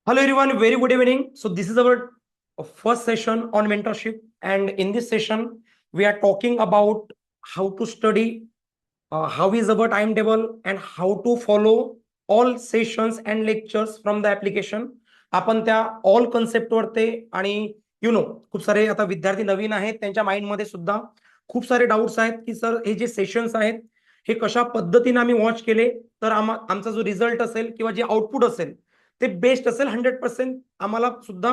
Hello everyone, very good evening. So this is our first session on mentorship, and in this session we are talking about how to study, how is our timetable, and how to follow all sessions and lectures from the application. आपण त्या all concept वरती आणि खूप सारे आता विद्यार्थी नवीन आहेत, त्यांच्या माइंड मध्ये सुद्धा खूप सारे डाऊट्स आहेत की सर हे जे सेशन्स आहेत हे कशा पद्धतीने आम्ही वॉच केले तर आमचा जो रिझल्ट असेल किंवा जे आउटपुट असेल ते बेस्ट असेल 100% आम्हाला सुद्धा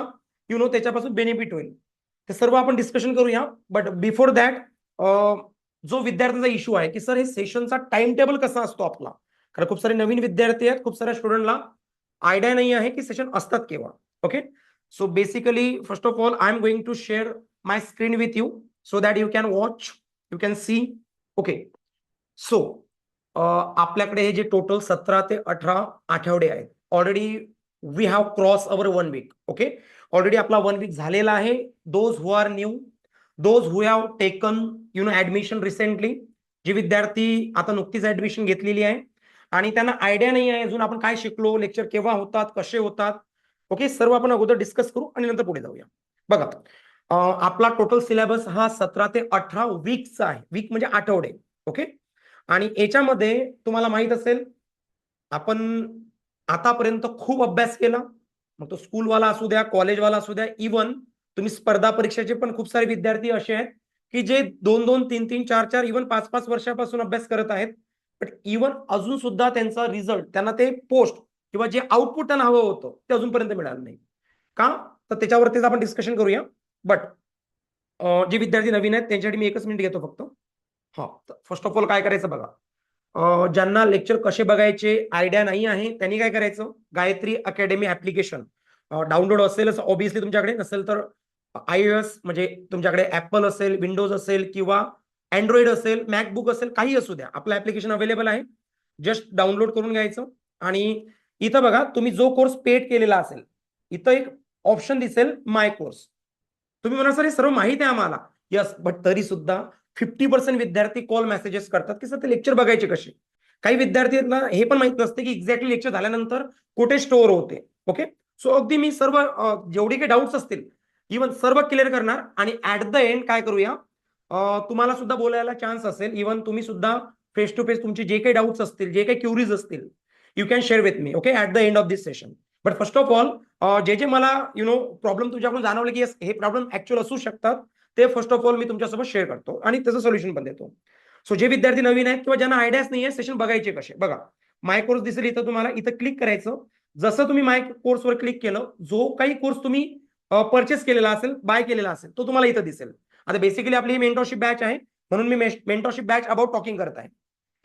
त्याच्यापासून बेनिफिट होईल. ते सर्व आपण डिस्कशन करूया. बट बिफोर दॅट जो विद्यार्थ्यांचा इश्यू आहे की सर हे सेशनचा टाइम टेबल कसा असतो आपला, कारण खूप सारे नवीन विद्यार्थी आहेत, खूप साऱ्या स्टुडंटला आयडिया नाही आहे की सेशन असतात केव्हा. Okay, so basically first of all I am going to share my screen with you so that you can watch, you can see. Okay, so आपल्याकडे हे जे टोटल 17 ते 18 आठवडे आहेत. Already we have cross our 1 week. Okay, already आपला 1 week झालेला आहे. Those who are new, those who have taken admission recently, जे विद्यार्थी आता नुकतीच ऍडमिशन घेतलेली आहे आणि त्यांना आयडिया नाही आहे अजून आपण काय शिकलो, लेक्चर केव्हा होतात, कसे होतात. ओके, सर्व आपण अगोदर डिस्कस करू आणि नंतर पुढे जाऊया. बघा, आपला टोटल सिलेबस हा 17 ते 18 वीकचा आहे. वीक म्हणजे आठवडे. ओके, आणि याच्यामध्ये तुम्हाला माहित असेल आपण आतापर्यंत खूप अभ्यास केला, मग तो स्कूलवाला असू द्या, कॉलेजवाला असू द्या, इव्हन तुम्ही स्पर्धा परीक्षेचे पण खूप सारे विद्यार्थी असे आहेत की जे 2-2, 3-3, 4-4, इव्हन 5-5 वर्षापासून अभ्यास करत आहेत. बट इव्हन अजून सुद्धा त्यांचा रिझल्ट, त्यांना ते पोस्ट किंवा जे आउटपुट त्यांना हवं होतं ते अजूनपर्यंत मिळालं नाही. का? तर त्याच्यावरतीच आपण डिस्कशन करूया. बट जे विद्यार्थी नवीन आहेत त्यांच्यासाठी मी 1च मिनिट घेतो फक्त. हा, फर्स्ट ऑफ ऑल काय करायचं बघा, ज्यांना लेक्चर कसे बघायचे आयडिया नाही आहे त्यांनी काय करायचं, गायत्री अकॅडमी ऍप्लिकेशन डाउनलोड असेलच ऑब्विसली, तुमच्याकडे नसेल तर iOS म्हणजे तुमच्याकडे ऍपल असेल, विंडोज असेल किंवा अँड्रॉइड असेल, मॅकबुक असेल, काही असू द्या, आपलं ऍप्लिकेशन अवेलेबल आहे. जस्ट डाउनलोड करून घ्यायचं आणि इथं बघा तुम्ही जो कोर्स पेड केलेला असेल इथं एक ऑप्शन दिसेल माय कोर्स. तुम्ही म्हणा सर हे सर्व माहिती आहे आम्हाला. यस, बट तरी सुद्धा 50% विद्यार्थी कॉल मेसेजेस करतात की सर ते लेक्चर बघायचे कसे. काही विद्यार्थ्यांना हे पण माहित नसते की एक्झॅक्टली लेक्चर झाल्यानंतर कुठे स्टोअर होते. ओके, सो अगदी मी सर्व जेवढे काही डाऊट्स असतील इव्हन सर्व क्लिअर करणार आणि ऍट द एंड काय करूया, तुम्हाला सुद्धा बोलायला चान्स असेल. इव्हन तुम्ही सुद्धा फेस टू फेस तुमचे जे काही डाऊट्स असतील, जे काही क्युरीज असतील, you can share with me. Okay, at the end of this session. But first of all जे जे मला प्रॉब्लेम तुमच्याकडून जाणवले की हे प्रॉब्लेम ऍक्च्युअल असू शकतात, ते फर्स्ट ऑफ ऑल मी तुमच्यासोबत शेअर करतो आणि त्याचं सोल्युशन पण देतो. सो जे विद्यार्थी नवीन आहेत किंवा ज्यांना आयडियाच नाही आहे सेशन बघायचे कसे, बघा माय कोर्स दिसेल इथं, तुम्हाला इथं क्लिक करायचं. जसं तुम्ही माय कोर्सवर क्लिक केलं, जो काही कोर्स तुम्ही परचेस केलेला असेल, बाय केलेला असेल, तो तुम्हाला इथं दिसेल. आता बेसिकली आपली ही मेंटरशिप बॅच आहे म्हणून मी मेंटरशिप बॅच अबाउट टॉकिंग करत आहे.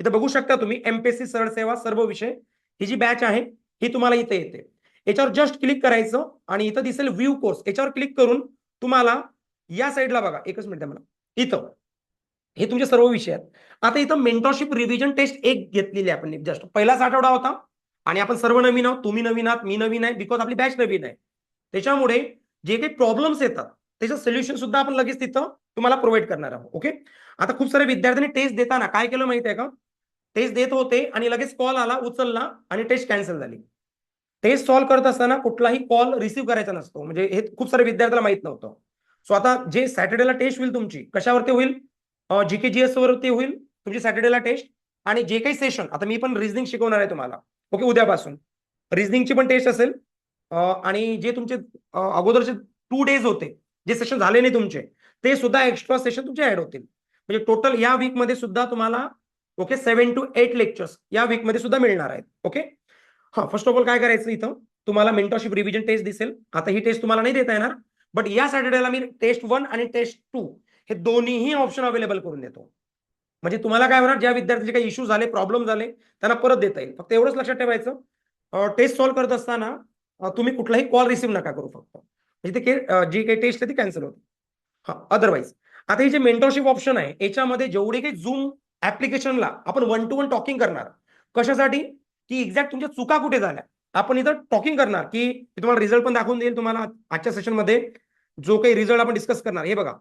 इथं बघू शकता तुम्ही एमपीएससी सरळ सेवा सर्व विषय, ही जी बॅच आहे ही तुम्हाला इथे येते. याच्यावर जस्ट क्लिक करायचं आणि इथं दिसेल व्ह्यू कोर्स, याच्यावर क्लिक करून तुम्हाला या साईडला बघा, 1च मिनिट मला, इथं हे तुमचे सर्व विषय आहेत. आता इथं मेंटरशिप रिव्हिजन टेस्ट 1 घेतलेली आहे आपण, जस्ट पहिलाच आठवडा होता आणि आपण सर्व नवीन आहोत. तुम्ही नवीन आहात, मी नवीन आहे, बिकॉज आपली बॅच नवीन आहे. त्याच्यामुळे जे काही प्रॉब्लेम्स येतात त्याचं सोल्युशन सुद्धा आपण लगेच तिथं तुम्हाला प्रोव्हाइड करणार आहोत. ओके, आता खूप सारे विद्यार्थ्यांनी टेस्ट देताना काय केलं माहिती आहे का, टेस्ट देत होते आणि लगेच कॉल आला, उचलला आणि टेस्ट कॅन्सल झाली. टेस्ट सॉल्व्ह करत असताना कुठलाही कॉल रिसीव्ह करायचा नसतो, म्हणजे हे खूप सारे विद्यार्थ्याला माहित नव्हतं. सो आता जे सॅटर्डेला टेस्ट होईल तुमची कशावरती होईल, GK GS वरती होईल तुमची सॅटर्डेला टेस्ट. आणि जे काही सेशन, आता मी पण रिझनिंग शिकवणार आहे तुम्हाला. ओके, उद्यापासून रिझनिंगची पण टेस्ट असेल. आणि जे तुमचे अगोदरचे 2 डेज होते, जे सेशन झाले नाही तुमचे, ते सुद्धा एक्स्ट्रा सेशन तुमचे ऍड होतील. म्हणजे टोटल या वीक मध्ये सुद्धा तुम्हाला 7 to 8 लेक्चर्स या वीक मध्ये सुद्धा मिळणार आहेत. ओके, हा, फर्स्ट ऑफ ऑल काय करायचं, इथं तुम्हाला मेंटरशिप रिव्हिजन टेस्ट दिसेल. आता ही टेस्ट तुम्हाला नाही देता येणार, बट या सॅटर्डेला मी टेस्ट 1 आणि टेस्ट 2 हे दोन्हीही ऑप्शन अवेलेबल करून देतो. म्हणजे तुम्हाला काय होणार, ज्या विद्यार्थ्याचे काही इश्यू झाले, प्रॉब्लेम झाले, त्यांना परत देता येईल. फक्त एवढंच लक्षात ठेवायचं, टेस्ट सॉल्व्ह करत असताना तुम्ही कुठलाही कॉल रिसीव्ह नका करू फक्त, म्हणजे ते जी काही टेस्ट आहे ती कॅन्सल होते. हा, अदरवाईज आता हे जे मेंटरशिप ऑप्शन आहे याच्यामध्ये जेवढे काही झूम ऍप्लिकेशनला आपण 1 to 1 टॉकिंग करणार, कशासाठी की एक्झॅक्ट तुमच्या चुका कुठे झाल्या आपण इथं टॉकिंग करणार, की तुम्हाला रिझल्ट पण दाखवून देईल. तुम्हाला आजच्या सेशन मध्ये जो काही रिझल्ट आपण डिस्कस करणार, हे बघा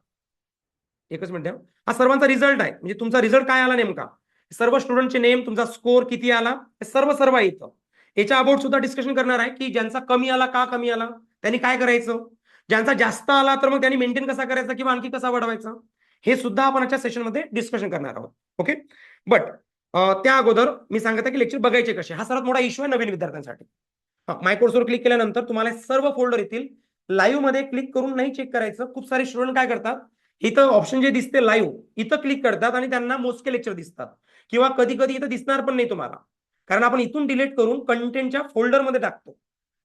1च मिनिट, हा सर्वांचा रिझल्ट आहे. म्हणजे तुमचा रिझल्ट काय आला नेमका, सर्व स्टुडंटचे नेम, तुमचा स्कोर किती आला, हे सर्व आहे इथं. याच्या अबाउट सुद्धा डिस्कशन करणार आहे की ज्यांचा कमी आला का कमी आला त्यांनी काय करायचं, ज्यांचा जास्त आला तर मग त्यांनी मेंटेन कसा करायचा किंवा आणखी कसा वाढवायचा, हे सुद्धा आपण आजच्या सेशनमध्ये डिस्कशन करणार आहोत. ओके, बट त्या अगोदर मी सांगत आहे की लेक्चर बघायचे कसे, हा सर्वात मोठा इश्यू आहे नवीन विद्यार्थ्यांसाठी. माय कोर्सवर क्लिक केल्यानंतर तुम्हाला सर्व फोल्डर येतील. लाईव्ह मध्ये क्लिक करून नाही चेक करायचं. खूप सारे स्टुडंट काय करतात, इथं ऑप्शन जे दिसते लाईव्ह इथं क्लिक करतात आणि त्यांना मोजके लेक्चर दिसतात, किंवा कधी कधी इथं दिसणार पण नाही तुम्हाला, कारण आपण इथून डिलीट करून कंटेंटच्या फोल्डरमध्ये टाकतो,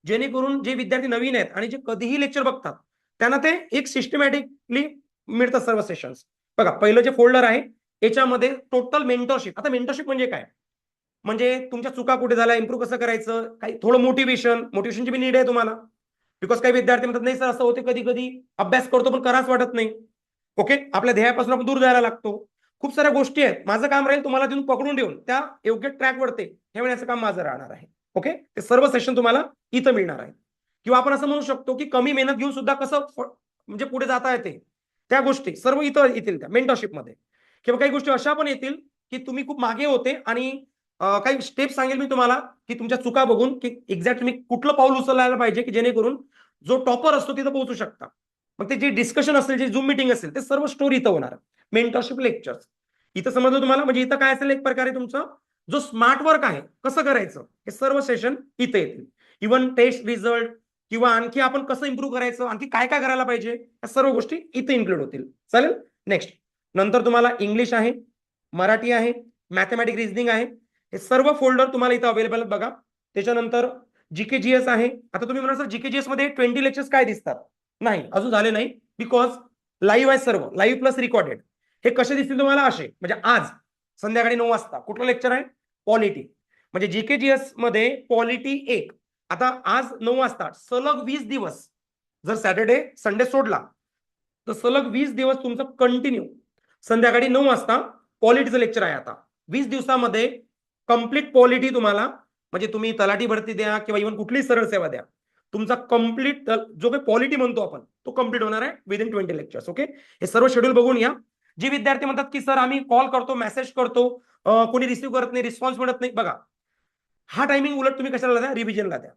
जेणेकरून जे विद्यार्थी नवीन आहेत आणि जे कधीही लेक्चर बघतात त्यांना ते एक सिस्टमॅटिकली मिळतात सर्व सेशन्स. बघा, पहिलं जे फोल्डर आहे याच्यामध्ये टोटल मेंटरशिप. आता मेंटरशिप म्हणजे काय, म्हणजे तुमच्या चुका कुठे झाल्या, इम्प्रूव्ह कसं करायचं, काही थोडं मोटिवेशनची बी नीड आहे तुम्हाला. बिकॉज काही विद्यार्थी म्हणतात नाही सर असं होते कधी कधी अभ्यास करतो पण कराच वाटत नाही. ओके, आपल्या ध्येयापासून आपण दूर जायला लागतो. खूप साऱ्या गोष्टी आहेत. माझं काम राहील तुम्हाला देऊन पकडून देऊन त्या योग्य ट्रॅकवरती ठेवण्याचं काम माझं राहणार आहे. ओके, ते सर्व सेशन तुम्हाला इथं मिळणार आहे. किंवा आपण असं म्हणू शकतो की कमी मेहनत घेऊन सुद्धा कसं म्हणजे पुढे जाता येते, त्या गोष्टी सर्व इथं येतील त्या मेंटरशिपमध्ये. किंवा काही गोष्टी अशा पण येतील की तुम्ही खूप मागे होते आणि काही स्टेप सांगेल मी तुम्हाला की तुमच्या चुका बघून की एक्झॅक्ट तुम्ही कुठलं पाऊल उचलायला पाहिजे की जेणेकरून जो टॉपर असतो तिथं पोहोचू शकता. मग ते जे डिस्कशन असेल, जे झूम मिटिंग असेल, ते सर्व स्टोरी इथं होणार. मेंटरशिप लेक्चर्स इथं समजलं तुम्हाला. म्हणजे इथं काय असेल, एक प्रकारे तुमचं जो स्मार्ट वर्क आहे कसं करायचं हे सर्व सेशन इथे येतील. इव्हन टेस्ट रिझल्ट किंवा आणखी आपण कसं इम्प्रूव्ह करायचं, आणखी काय काय करायला पाहिजे, या सर्व गोष्टी इथे इन्क्लूड होतील. चालेल. नेक्स्ट, नंतर तुम्हाला इंग्लिश आहे, मराठी आहे, मॅथमॅटिक रिझनिंग आहे, हे सर्व फोल्डर तुम्हाला इथं अवेलेबल बघा. त्याच्यानंतर जीके जीएस आहे. आता तुम्ही म्हणा सर जीके जीएस मध्ये 20 लेक्चर्स काय दिसतात, नाही अजून झाले नाही, बिकॉज लाईव्ह आहे सर्व, लाईव्ह प्लस रिकॉर्डेड. हे कसे दिसतील तुम्हाला असे, म्हणजे आज संध्याकाळी 9 वाजता कुठलं लेक्चर आहे, पॉलिटी. म्हणजे जीके जीएस मध्ये पॉलिटी 1 आता आज 9 वाजता सलग 20 दिवस, जर सॅटर्डे संडे सोडला तर सलग 20 दिवस तुमचं कंटिन्यू संध्याकाळी 9 वाजता पॉलिटीचं लेक्चर आहे. आता 20 दिवसामध्ये कंप्लीट पॉलिटी तुम्हाला, म्हणजे तुम्ही तलाठी भरती द्या किंवा इव्हन कुठलीही सरळ सेवा द्या, तुमचा कंप्लीट जो काही पॉलिटी म्हणतो आपण तो कंप्लीट होणार आहे विदिन 20 लेक्चर्स. ओके, हे सर्व शेड्यूल बघून या. जे विद्यार्थी म्हणतात की सर आम्ही कॉल करतो, मेसेज करतो, कोणी रिसिव्ह करत नाही, रिस्पॉन्स मिळत नाही, बघा हा टायमिंग उलट तुम्ही कशाला द्या, रिव्हिजनला द्या.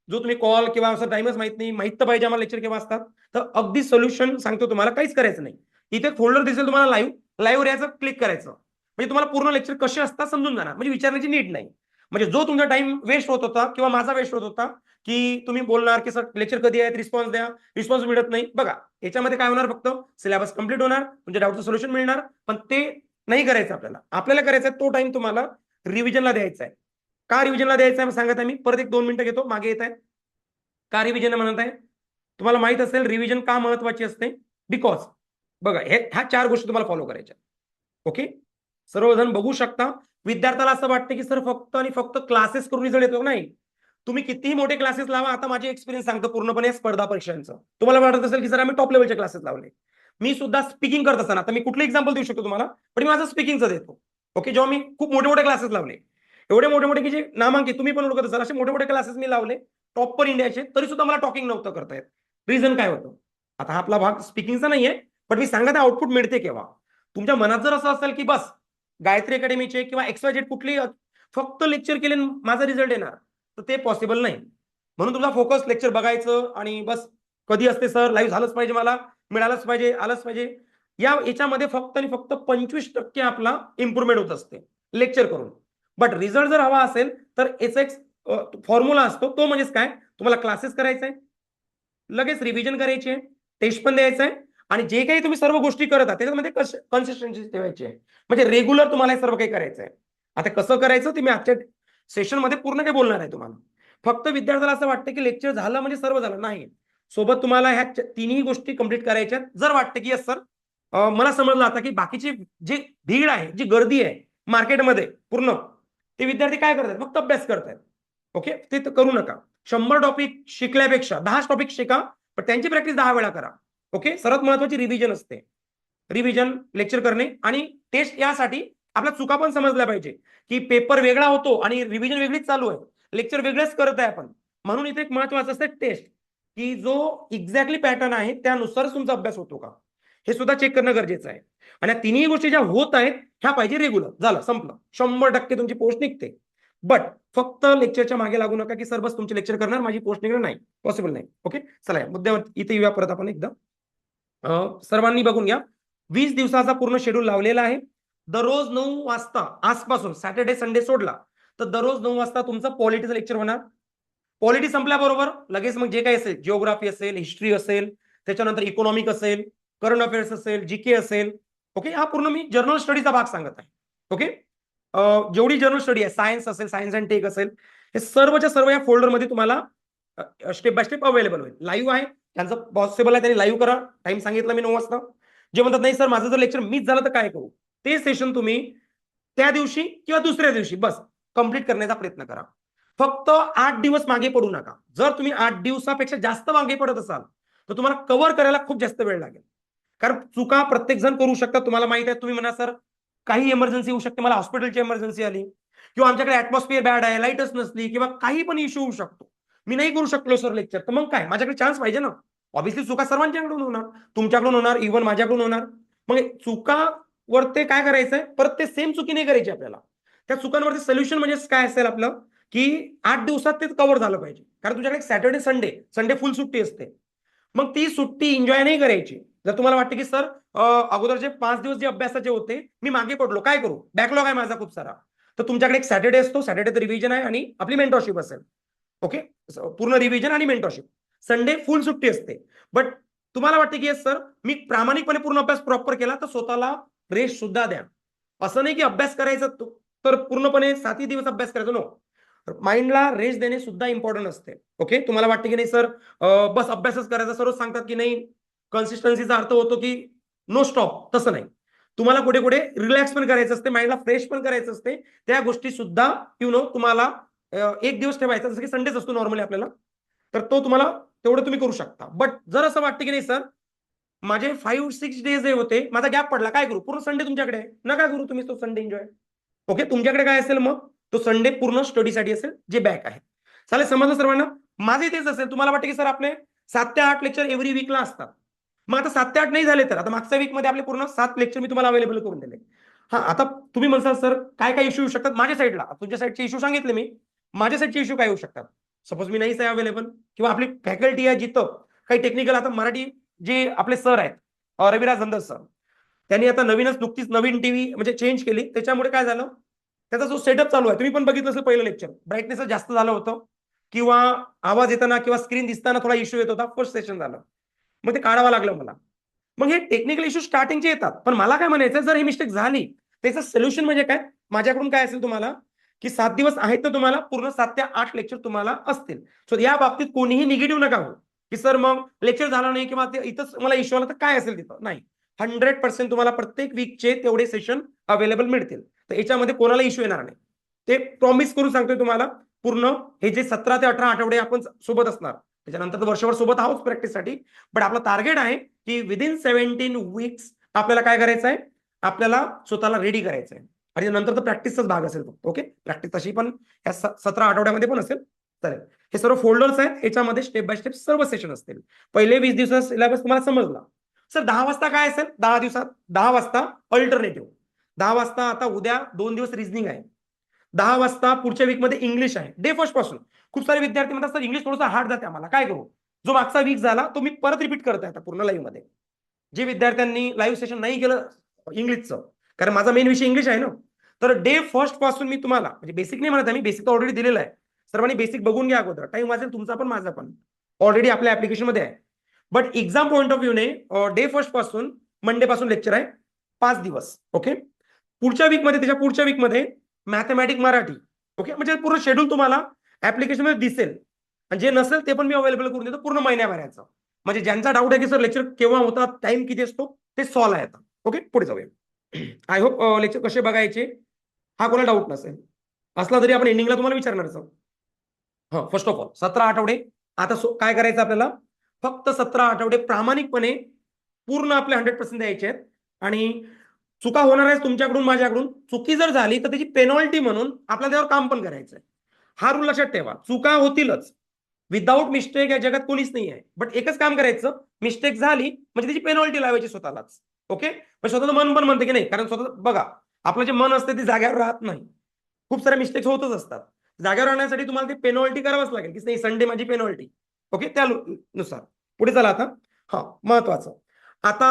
जो तुम्ही कॉल किंवा असं टाइमच माहित नाही, माहित तर पाहिजे आम्हाला लेक्चर केव्हा असतात, तर अगदी सोल्युशन सांगतो तुम्हाला, काहीच करायचं नाही. इथे फोल्डर दिसेल तुम्हाला लाईव्ह याचं क्लिक करायचं, म्हणजे तुम्हाला पूर्ण लेक्चर कसे असतात समजून जाणार, म्हणजे विचारण्याची नीड नाही. म्हणजे जो तुमचा टाइम वेस्ट होत होता किंवा माझा वेस्ट होत होता की तुम्ही बोलणार की सर लेक्चर कधी आहेत, रिस्पॉन्स द्या, रिस्पॉन्स मिळत नाही, बघा याच्यामध्ये काय होणार, फक्त सिलेबस कंप्लीट होणार, तुमच्या डाऊटचं सोल्युशन मिळणार, पण ते नाही करायचं आपल्याला. आपल्याला करायचं आहे तो टाइम तुम्हाला रिव्हिजनला द्यायचा आहे. का रिव्हिजनला द्यायचं आहे सांगत आहे मी, परत एक 2 मिनिटं घेतो, मागे येत आहे. का रिव्हिजन म्हणत आहे, तुम्हाला माहित असेल रिव्हिजन का महत्वाची असते, बिकॉज बघा ह्या 4 गोष्टी तुम्हाला फॉलो करायच्या. ओके, सर्वजण बघू शकता. विद्यार्थ्याला असं वाटतं की सर फक्त आणि फक्त क्लासेस करून रिझल्ट येतो, नाही. तुम्ही कितीही मोठे क्लासेस लावा, आता माझे एक्सपिरियन्स सांगतो पूर्णपणे स्पर्धा परीक्षांचं, तुम्हाला वाटत असेल की सर आम्ही टॉप लेवलचे क्लासेस लावले. मी सुद्धा स्पीकिंग करत असताना, आता मी कुठलं एक्झाम्पल देऊ शकतो तुम्हाला, पण मी माझं स्पीकिंगचं देतो. ओके, जेव्हा मी खूप मोठे मोठे क्लासेस लावले, एवढे मोठे मोठे की जे नामांकित, तुम्ही पण ओळखत असाल, असे मोठे मोठे क्लासेस मी लावले टॉपर इंडियाचे, तरी सुद्धा मला टॉकिंग नव्हतं करता येत. रिझन काय होतं, आता हा आपला भाग स्पीकिंगचा नाहीये, पण मी सांगत आउटपुट मिळते केव्हा, तुमच्या मनात जर असं असेल की बस गायत्री अकॅडमीचे किंवा XYZ कुठली फक्त लेक्चर केले माझा रिझल्ट येणार, तर ते पॉसिबल नाही. म्हणून तुमचा फोकस लेक्चर बघायचं आणि बस कधी असते सर, लाईव्ह झालंच पाहिजे, मला मिळालंच पाहिजे, आलंच पाहिजे, याच्यामध्ये फक्त आणि फक्त 25% आपला इम्प्रुव्हमेंट होत असते लेक्चर करून. बट रिझल्ट जर हवा असेल तर याचा एक फॉर्म्युला असतो, तो म्हणजेच काय, तुम्हाला क्लासेस करायचे आहे, लगेच रिव्हिजन करायची आहे, टेस्ट पण द्यायचं आहे, आणि जे काही तुम्ही सर्व गोष्टी करत आहात त्याच्यामध्ये कन्सिस्टन्सी ठेवायची आहे, म्हणजे रेग्युलर तुम्हाला हे सर्व काही करायचं आहे. आता कसं करायचं ते मी आजच्या सेशन मध्ये पूर्ण काही बोलणार आहे तुम्हाला. फक्त विद्यार्थ्याला असं वाटतं की लेक्चर झालं म्हणजे सर्व झालं, नाही. सोबत तुम्हाला ह्या तिन्ही गोष्टी कंप्लीट करायच्या. जर वाटतं की यस सर मला समजलं आता की बाकीची जी भीड आहे, जी गर्दी आहे मार्केटमध्ये पूर्ण, ते विद्यार्थी काय करतात, फक्त अभ्यास करतात. ओके, ते करू नका. 100 टॉपिक शिकल्यापेक्षा 10 टॉपिक शिका, पण त्यांची प्रॅक्टिस 10 वेळा करा. ओके, सर्वात महत्वाची रिव्हिजन असते. रिव्हिजन, लेक्चर करणे आणि टेस्ट, यासाठी आपल्या चुका पण समजल्या पाहिजे की पेपर वेगळा होतो आणि रिव्हिजन वेगळीच चालू आहे, लेक्चर वेगळेच करत आहे आपण. म्हणून इथे एक महत्वाचं असतं टेस्ट, की जो एक्झॅक्टली पॅटर्न आहे त्यानुसारच तुमचा अभ्यास होतो का, हे सुद्धा चेक करणं गरजेचं आहे. आणि या तिन्ही गोष्टी ज्या होत आहेत ह्या पाहिजे रेग्युलर, झालं संपलं, 100% तुमची पोस्ट निघते. बट फक्त लेक्चरच्या मागे लागू नका की सर बस तुमचे लेक्चर करणार माझी पोस्ट निघणार, नाही, पॉसिबल नाही. ओके, चला या मुद्द्यावर इथे येऊया परत आपण एकदा. सर्वांनी बघून घ्या, 20 दिवसाचा पूर्ण शेड्यूल लावलेला आहे. दररोज 9 वाजता आजपासून सॅटर्डे संडे सोडला तर दररोज 9 वाजता तुमचं पॉलिटीचं लेक्चर होणार. पॉलिटी संपल्याबरोबर लगेच मग जे काही असेल, जिओग्राफी असेल, हिस्ट्री असेल, त्याच्यानंतर इकॉनॉमिक असेल, करंट अफेअर्स असेल, जीके असेल. ओके, हा पूर्ण मी जर्नल स्टडीचा भाग सांगत आहे. ओके, जेवढी जर्नल स्टडी आहे, सायन्स असेल, सायन्स अँड टेक असेल, हे सर्वच्या सर्व या फोल्डरमध्ये तुम्हाला स्टेप बाय स्टेप अवेलेबल होईल. लाईव्ह आहे, त्यांचं पॉसिबल आहे त्यांनी लाईव्ह करा. टाइम सांगितलं मी 9 वाजता. जे म्हणतात नाही सर माझं जर लेक्चर मिस झालं तर काय करू, ते सेशन तुम्ही त्या दिवशी किंवा दुसऱ्या दिवशी बस कंप्लीट करण्याचा प्रयत्न करा. फक्त 8 दिवस मागे पडू नका. जर तुम्ही 8 दिवसापेक्षा जास्त मागे पडत असाल तर तुम्हाला कव्हर करायला खूप जास्त वेळ लागेल. कारण चुका प्रत्येक जण करू शकतात. तुम्हाला माहित आहे, तुम्ही म्हणा सर काही इमर्जन्सी होऊ शकते, मला हॉस्पिटलची इमर्जन्सी आली किंवा आमच्याकडे ऍटमॉस्फिअर बॅड आहे, लाईटच नसली किंवा काही पण इश्यू होऊ शकतो, मी नाही करू शकलो सर लेक्चर, तर मग काय, माझ्याकडे चान्स पाहिजे ना. ऑब्व्हियसली चुका सर्वांच्याकडून होणार, तुमच्याकडून होणार, इव्हन माझ्याकडून होणार. मग चुकावर ते काय करायचंय, परत ते सेम चुकी नाही करायची आपल्याला. त्या चुकांवरती सोल्युशन म्हणजे काय असेल आपलं, की 8 दिवसात ते कव्हर झालं पाहिजे. कारण तुझ्याकडे सॅटर्डे संडे फुल सुट्टी असते. मग ती सुट्टी एन्जॉय नाही करायची. जर तुम्हाला वाटतं की सर अगोदरचे 5 दिवस जे अभ्यासाचे होते मी मागे पडलो, काय करू, बॅकलॉग आहे माझा खूप सारा, तर तुमच्याकडे एक सॅटर्डे असतो, सॅटर्डे रिव्हिजन आहे आणि आपली मेंटरशिप असेल. ओके, पूर्ण रिव्हिजन आणि मेंटरशिप. संडे फुल सुट्टी असते. बट तुम्हाला वाटते की सर मी प्रामाणिकपणे पूर्ण अभ्यास प्रॉपर केला, तर स्वतःला रेस्ट सुद्धा द्या. असं नाही की अभ्यास करायचा तर पूर्णपणे 7 दिवस अभ्यास करायचा, नो. माइंडला रेस्ट देणे सुद्धा इम्पॉर्टंट असते. ओके, तुम्हाला वाटते की नाही सर बस अभ्यासच करायचा, सर्व सांगतात की नाही, कन्सिस्टन्सीचा अर्थ होतो की नो स्टॉप, तसं नाही. तुम्हाला कुठे कुठे रिलॅक्स पण करायचं असते, माइंडला फ्रेश पण करायचं असते. त्या गोष्टी सुद्धा तुम्हाला एक दिवस ठेवायचा, जसं की संडेच असतो नॉर्मली आपल्याला, तर तो तुम्हाला तेवढं तुम्ही करू शकता. बट जर असं वाटतं की नाही सर माझे 5-6 डेज जे होते, माझा गॅप पडला, काय करू, पूर्ण संडे तुमच्याकडे आहे, नका करू तुम्ही तो संडे एन्जॉय. ओके, तुमच्याकडे काय असेल मग तो संडे पूर्ण स्टडीसाठी असेल, जे बॅक आहे. चालेल, समजलं सर्वांना. माझे तेच असेल, तुम्हाला वाटतं की सर आपले 7 ते 8 लेक्चर एव्हरी वीकला असतात. मग आता 7 ते 8 नाही झाले तर आता मागच्या वीकमध्ये आपले पूर्ण 7 लेक्चर मी तुम्हाला अवेलेबल करून दिले. हा, आता तुम्ही म्हणसाल सर काय काय इश्यू येऊ शकतात माझ्या साईडला, तुमच्या साईडचे इश्यू सांगितले मी, माझ्या साईडचे इश्यू काय येऊ शकतात. सपोज मी नाहीच आहे अवेलेबल किंवा आपली फॅकल्टी आहे जिथं काही टेक्निकल, आता मराठी जे आपले सर आहेत रविराज धनदर सर, त्यांनी आता नुकतीच नवीन टीव्ही म्हणजे चेंज केली, त्याच्यामुळे काय झालं, त्याचा जो सेटअप चालू आहे तुम्ही पण बघितलं असेल, पहिलं लेक्चर ब्राईटनेस जास्त झालं होतं किंवा आवाज येताना किंवा स्क्रीन दिसताना थोडा इश्यू येत होता, फर्स्ट सेशन झालं, मग ते काढावं लागलं मला. मग हे टेक्निकल इश्यू स्टार्टिंगचे येतात, पण मला काय म्हणायचं, जर ही मिस्टेक झाली त्याचं सोल्युशन म्हणजे काय, माझ्याकडून काय असेल तुम्हाला, की 7 दिवस आहेत तर तुम्हाला पूर्ण 7 ते 8 लेक्चर तुम्हाला असतील. सो या बाबतीत कोणीही निगेटिव्ह नका हो, की सर मग लेक्चर झाला नाही किंवा इथंच मला इश्यू आला तर काय असेल तिथं, नाही. 100% तुम्हाला प्रत्येक वीकचे तेवढे सेशन अवेलेबल मिळतील, तर याच्यामध्ये कोणाला इश्यू येणार नाही. ते प्रॉमिस करून सांगतोय तुम्हाला. पूर्ण हे जे 17 ते 18 आठवडे आपण सोबत असणार, त्याच्यानंतर वर्षभर सोबत आहोत प्रॅक्टिससाठी. बट आपलं टार्गेट आहे की विदिन 17 वीक्स आपल्याला काय करायचं आहे, आपल्याला स्वतःला रेडी करायचं आहे. आणि नंतर तर प्रॅक्टिसचाच भाग असेल फक्त. ओके, प्रॅक्टिस तशी पण या 17 आठवड्यामध्ये पण असेल. चालेल, हे सर्व फोल्डर्स आहेत, याच्यामध्ये स्टेप बाय स्टेप सर्व सेशन असतील. पहिले 20 दिवसाचा सिलेबस तुम्हाला समजला. सर 10 वाजता काय असेल, 10 दिवसात 10 वाजता अल्टरनेटिव्ह, 10 वाजता आता उद्या 2 दिवस रिझनिंग आहे, 10 वाजता पुढच्या वीकमध्ये इंग्लिश आहे. डे फर्स्ट पासून खूप सारे विद्यार्थी म्हणतात सर इंग्लिश थोडंसं हार्ड जाते आम्हाला, काय करू. जो मागचा वीक झाला तो मी परत रिपीट करत आहे आता पूर्ण लाईव्ह मध्ये. जे विद्यार्थ्यांनी लाईव्ह सेशन नाही केलं इंग्लिशचं, कारण माझा मेन विषय इंग्लिश आहे ना, तर डे फर्स्ट पासून मी तुम्हाला, म्हणजे बेसिक नाही म्हणत आहे मी, बेसिक तर ऑलरेडी दिलेलं आहे. सर्वांनी बेसिक बघून घ्या अगोदर, टाइम वाचेल तुमचा पण माझा पण, ऑलरेडी आपल्या ऍप्लिकेशन मध्ये आहे. बट एक्झाम पॉईंट ऑफ व्ह्यूने डे फर्स्ट पासून मंडे पासून लेक्चर आहे 5 दिवस. ओके, पुढच्या वीकमध्ये, त्याच्या पुढच्या वीकमध्ये मॅथमॅटिक मराठी. ओके, म्हणजे पूर्ण शेड्यूल तुम्हाला ऍप्लिकेशन मध्ये दिसेल, आणि जे नसेल ते पण मी अवेलेबल करून देतो पूर्ण महिन्याभराचं. म्हणजे ज्यांचा डाऊट आहे की सर लेक्चर केव्हा होतात, टाइम किती असतो, ते सॉल्व आहे आता. ओके, पुढे जाऊया. आय होप लेक्चर कसे बघायचे हा कोणाला डाऊट नसेल, असला तरी आपण एंडिंगला तुम्हाला विचारणारच. हा, फर्स्ट ऑफ ऑल 17 आठवडे आता काय करायचं आपल्याला, फक्त 17 आठवडे प्रामाणिकपणे पूर्ण आपले 100% द्यायचे आहेत. आणि चुका होणार आहे तुमच्याकडून माझ्याकडून, चुकी जर झाली तर त्याची पेनॉल्टी म्हणून आपल्याला त्यावर काम पण करायचं आहे. हा रूल लक्षात ठेवा, चुका होतीलच, विदाऊट मिस्टेक या जगात कोणीच नाही आहे. बट एकच काम करायचं, मिस्टेक झाली म्हणजे त्याची पेनॉल्टी लावायची स्वतःलाच. ओके, पण स्वतःचं मन पण म्हणते की नाही, कारण स्वतः बघा आपलं जे मन असतं ते जाग्यावर राहत नाही, खूप साऱ्या मिस्टेक्स होतच असतात. जागेवर आणण्यासाठी तुम्हाला ते पेनॉल्टी करावंच लागेल की नाही, संडे माझी पेनॉल्टी. ओके, त्यानुसार पुढे चला आता. हा, महत्वाचं आता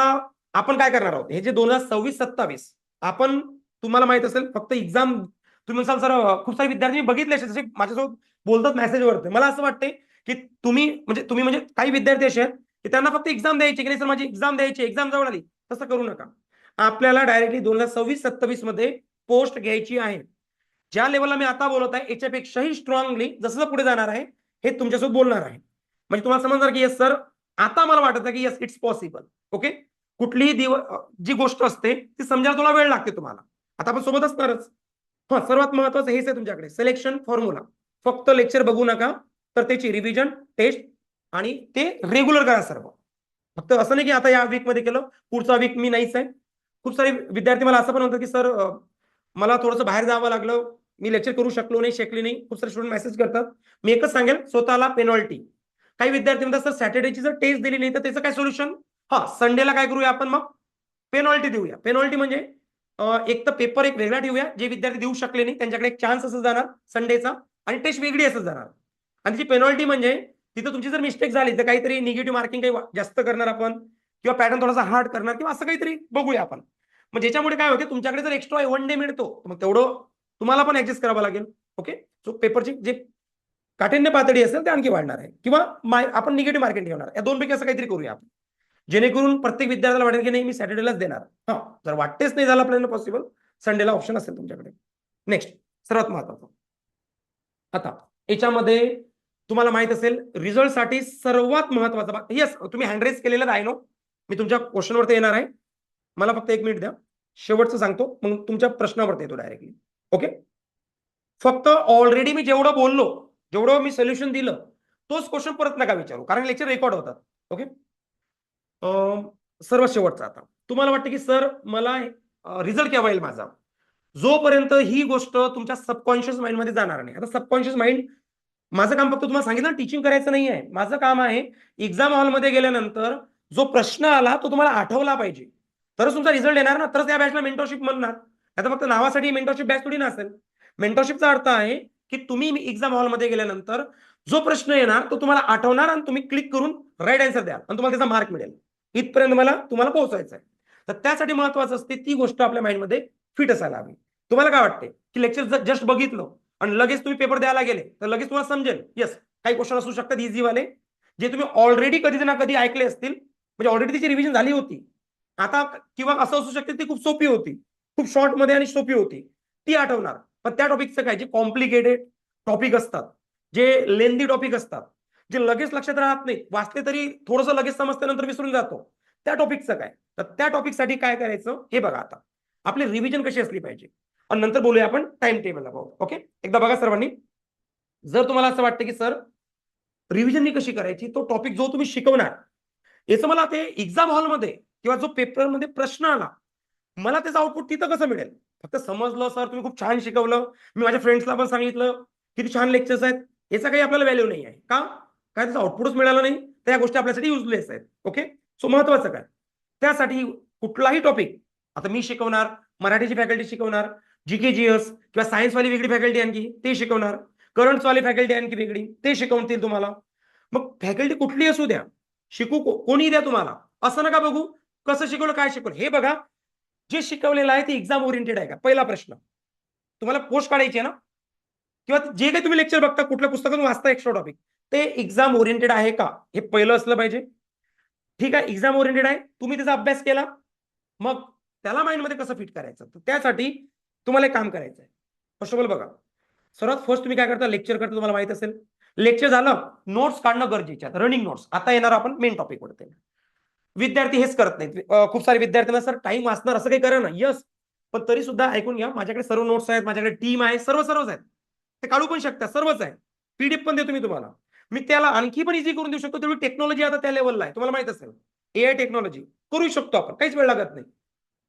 आपण काय करणार आहोत, हे जे 2026-27 आपण, तुम्हाला माहित असेल फक्त एक्झाम, तुम्ही म्हणसाल सर खूप सारे विद्यार्थी मी बघितले जसे माझ्यासोबत बोलतात मेसेजवरती, मला असं वाटते की तुम्ही काही विद्यार्थी असे आहेत की त्यांना फक्त एक्झाम द्यायची की नाही सर माझी एक्झाम द्यायची, एक्झाम जवळ आली. तसं करू नका. आपल्याला डायरेक्टली 2026-27 मध्ये पोस्ट घ्यायची आहे. ज्या लेवलला मी आता बोलत आहे याच्यापेक्षाही स्ट्रॉंगली जसं पुढे जाणार आहे हे तुमच्यासोबत बोलणार आहे. म्हणजे तुम्हाला समजणार की येस सर, आता मला वाटतं की येस इट्स पॉसिबल. ओके, कुठलीही जी गोष्ट असते ती समजायला थोडा वेळ लागते तुम्हाला. आता आपण सोबत असणारच. हा, सर्वात महत्वाचं हेच आहे तुमच्याकडे सिलेक्शन फॉर्म्युला. फक्त लेक्चर बघू नका, तर त्याची रिव्हिजन, टेस्ट आणि ते रेग्युलर करा सर्व. फक्त असं नाही की आता या वीक मध्ये केलं पुढचा वीक मी नाहीच आहे. खूप सारे विद्यार्थी मला असं पण म्हणतात की सर मला थोडंसं बाहेर जावं लागलं, मी लेक्चर करू शकलो नाही, शकले नाही. खूप सारे स्टुडंट मेसेज करतात. मी एकच सांगेल, स्वतःला पेनॉल्टी. काही विद्यार्थी म्हणतात सर सॅटर्डेची जर टेस्ट दिली नाही तर त्याचं काय सोल्युशन. हा, संडेला काय करूया आपण मग, पेनॉल्टी देऊया. पेनॉल्टी म्हणजे एक तर पेपर एक वेगळा ठेवूया, जे विद्यार्थी देऊ शकले नाही त्यांच्याकडे एक चान्स असं जाणार संडेचा, आणि टेस्ट वेगळी असं जाणार. आणि त्याची पेनॉल्टी म्हणजे तिथं तुमची जर मिस्टेक झाली तर काहीतरी निगेटिव्ह मार्किंग काही जास्त करणार आपण, किंवा पॅटर्न थोडासा हार्ड करणार, किंवा असं काहीतरी बघूया आपण. मग ज्याच्यामुळे काय होते, तुमच्याकडे जर एक्स्ट्रा 1 डे मिळतो मग तेवढं तुम्हाला पण ऍडजस्ट करावं लागेल. ओके, सो पेपरची जे काठिण्य पातळी असेल ते आणखी वाढणार आहे, किंवा आपण निगेटिव्ह मार्किंग ठेवणार. या दोनपैकी असं काहीतरी करूया आपण, जेणेकरून प्रत्येक विद्यार्थ्याला वाटेल की नाही मी सॅटर्डेलाच देणार. हा, जर वाटतेच नाही झालं आपल्याला पॉसिबल, संडेला ऑप्शन असेल तुमच्याकडे. नेक्स्ट, सर्वात महत्वाचं आता याच्यामध्ये तुम्हाला माहित असेल रिझल्टसाठी सर्वात महत्वाचा येस, तुम्ही हँडरेज केलेलं आहे नो. मी तुमच्या क्वेश्चनवरती येणार आहे. मला फक्त 1 मिनिट द्या, शेवटचं सांगतो मग तुमच्या प्रश्नावरती येतो डायरेक्टली. ओके, फक्त ऑलरेडी मी जेवढं बोललो, जेवढं मी सोल्युशन दिलं, तोच क्वेश्चन परत नका विचारू, कारण लेक्चर रेकॉर्ड होतात. ओके, सर्वात शेवटचा आता तुम्हाला वाटतं की सर मला रिझल्ट केव्हा येईल माझा, जोपर्यंत ही गोष्ट तुमच्या सबकॉन्शियस माइंड मध्ये जाणार नाही. आता सबकॉन्शियस माइंड, माझं काम फक्त तुम्हाला सांगितलं टीचिंग करायचं नाही आहे. माझं काम आहे एक्झाम हॉलमध्ये गेल्यानंतर जो प्रश्न आला तो तुम्हाला आठवला पाहिजे, तरच तुमचा रिझल्ट येणार ना, तरच या बॅचला मेंटरशिप म्हणणार. आता फक्त नावासाठी मेंटरशिप बॅच थोडी नसेल. मेंटरशिपचा अर्थ आहे की तुम्ही एक्झाम हॉलमध्ये गेल्यानंतर जो प्रश्न येणार तो तुम्हाला आठवणार आणि तुम्ही क्लिक करून राईट आन्सर द्याल आणि तुम्हाला त्याचा मार्क मिळेल. इथपर्यंत तुम्हाला पोहोचायचं आहे. तर त्यासाठी महत्वाचं असते ती गोष्ट आपल्या माइंडमध्ये फिट असायला हवी. तुम्हाला काय वाटते की लेक्चर जस्ट बघितलं आणि लगेच तुम्ही पेपर द्यायला गेले तर लगेच तुम्हाला समजेल. येस, काही क्वेश्चन असू शकतात इझीवाले, जे तुम्ही ऑलरेडी कधी ना कधी ऐकले असतील, म्हणजे ऑलरेडी त्याची रिव्हिजन झाली होती आता, किंवा असं असू शकते ती खूप सोपी होती, खूप शॉर्ट मध्ये आणि सोपी होती, ती आठवणार. पण त्या टॉपिकचं काय, जे कॉम्प्लिकेटेड टॉपिक असतात, जे लेंदी टॉपिक असतात, जे लगेच लक्षात राहत नाही, वाचले तरी थोडंसं लगेच समजते नंतर विसरून जातो, त्या टॉपिकचं काय. तर त्या टॉपिकसाठी काय करायचं हे बघा. आता आपली रिव्हिजन कशी असली पाहिजे आणि नंतर बोलूया आपण टाइम टेबल अबाउट. ओके, एकदा बघा सर्वांनी, जर तुम्हाला असं वाटतं की सर रिव्हिजन कशी करायची, तो टॉपिक जो तुम्ही शिकवणार याचं मला ते एक्झाम हॉलमध्ये किंवा जो पेपरमध्ये प्रश्न आला, मला त्याचं आउटपुट तिथं कसं मिळेल. फक्त समजलं सर तुम्ही खूप छान शिकवलं, मी माझ्या फ्रेंड्सला पण सांगितलं किती छान लेक्चर्स आहेत, याचा काही आपल्याला व्हॅल्यू नाही आहे का, काय त्याचं आउटपुटच मिळालं नाही, तर या गोष्टी आपल्यासाठी युजलेस आहेत. ओके, सो महत्वाचं काय, त्यासाठी कुठलाही टॉपिक, आता मी शिकवणार, मराठीची फॅकल्टी शिकवणार, जीके जीएस किंवा सायन्सवाली वेगळी फॅकल्टी आणखी ते शिकवणार, करंट्सवाली फॅकल्टी आणखी वेगळी ते शिकवतील तुम्हाला. मग फॅकल्टी कुठली असू द्या, शिकू कोणी द्या तुम्हाला, असं नका बघू कसं शिकवलं काय शिकवलं, हे बघा जे शिकवलेलं आहे ते एक्झाम ओरिएंटेड आहे का. पहिला प्रश्न, तुम्हाला पोस्ट काढायची आहे ना, किंवा जे काही तुम्ही लेक्चर बघता कुठल्या पुस्तकातून वाचता एक्स्ट्रा टॉपिक, ते एक्झाम ओरिएंटेड आहे का हे पहिलं असलं पाहिजे. ठीक आहे, एक्झाम ओरिएंटेड आहे, तुम्ही त्याचा अभ्यास केला, मग त्याला माइंडमध्ये कसं फिट करायचं, तर त्यासाठी तुम्हाला एक काम करायचं आहे. फर्स्ट ऑफ ऑल बघा, सर्वात फर्स्ट तुम्ही काय करता, लेक्चर करता, तुम्हाला माहित असेल लेक्चर झालं, नोट्स काढणं गरजेचे आहे. रनिंग नोट्स, आता येणार आपण मेन टॉपिक वरती. विद्यार्थी हेच करत नाहीत. खूप सारे विद्यार्थ्यांना सर टाइम वाचणार असं काही करा ना, यस, पण तरी सुद्धा ऐकून घ्या, माझ्याकडे सर्व नोट्स आहेत, माझ्याकडे टीम आहे, सर्वच आहेत, ते काढू पण शकता, सर्वच आहे, पीडीएफ पण देतो मी तुम्हाला. मी त्याला आणखी पण इझी करून देऊ शकतो. तेवढी टेक्नॉलॉजी आता त्या लेवलला आहे, तुम्हाला माहित असेल, एआय टेक्नॉलॉजी करू शकतो आपण, काहीच वेळ लागत नाही.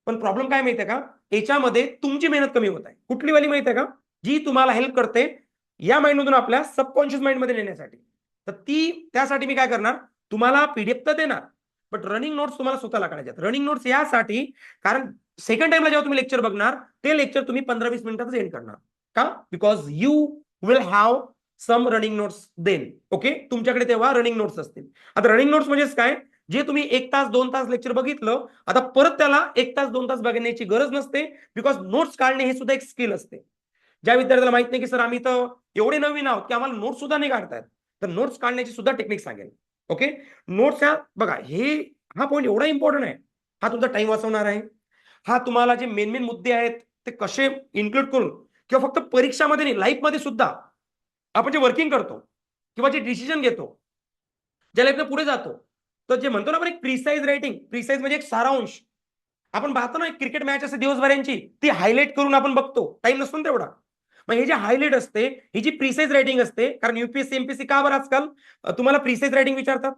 पण प्रॉब्लेम काय माहितीये का, याच्यामध्ये तुमची मेहनत कमी होत आहे. कुठली वाली माहितीये का, जी तुम्हाला हेल्प करते या माइंडमधून आपल्या सबकॉन्शियस माइंड मध्ये नेण्यासाठी. तर त्यासाठी मी काय करणार, तुम्हाला पीडीएफ तर देणार, बट रनिंग नोट्स तुम्हाला स्वतःला काढायचे. रनिंग नोट्स यासाठी, कारण सेकंड टाइमला जेव्हा तुम्ही लेक्चर बघणार, ते लेक्चर तुम्ही 15-20 मिनिटातच एंड करणार. का, because you will have some running notes then. Okay, तुमच्याकडे तेव्हा रनिंग नोट्स असतील. आता रनिंग नोट्स म्हणजेच काय, जे तुम्ही 1 तास 2 तास लेक्चर बघितलं, आता परत त्याला 1 तास 2 तास बघण्याची गरज नसते, बिकॉज नोट्स काढणे हे सुद्धा एक स्किल असते. ज्या विद्यार्थ्याला माहित नाही की सर आम्ही तर एवढे नवीन आहोत की आम्हाला नोट्स सुद्धा नाही काढतायत, तर नोट्स काढण्याची सुद्धा टेक्निक सांगेल. ओके, नोट्स ह्या बघा, हा पॉईंट एवढा इम्पॉर्टंट आहे. हा तुमचा टाइम वाचवणार आहे. हा तुम्हाला जे मेन मेन मुद्दे आहेत ते कसे इन्क्लूड करून, किंवा फक्त परीक्षामध्ये नाही, लाईफमध्ये सुद्धा आपण जे वर्किंग करतो किंवा जे डिसिजन घेतो, ज्या लाईफला पुढे जातो, तर जे म्हणतो ना आपण एक प्रिसाइज रायटिंग, प्रिसाइज म्हणजे एक सारांश. आपण पाहतो ना एक क्रिकेट मॅच असते दिवसभरांची, ती हायलाइट करून आपण बघतो, टाइम नसतो ना तेवढा. मग हे जे हायलाइट असते, ही जी प्रिसाइज रायटिंग असते, कारण युपीएससी एमपीएससी का बरं आजकाल तुम्हाला प्रिसाइज रायटिंग विचारतात,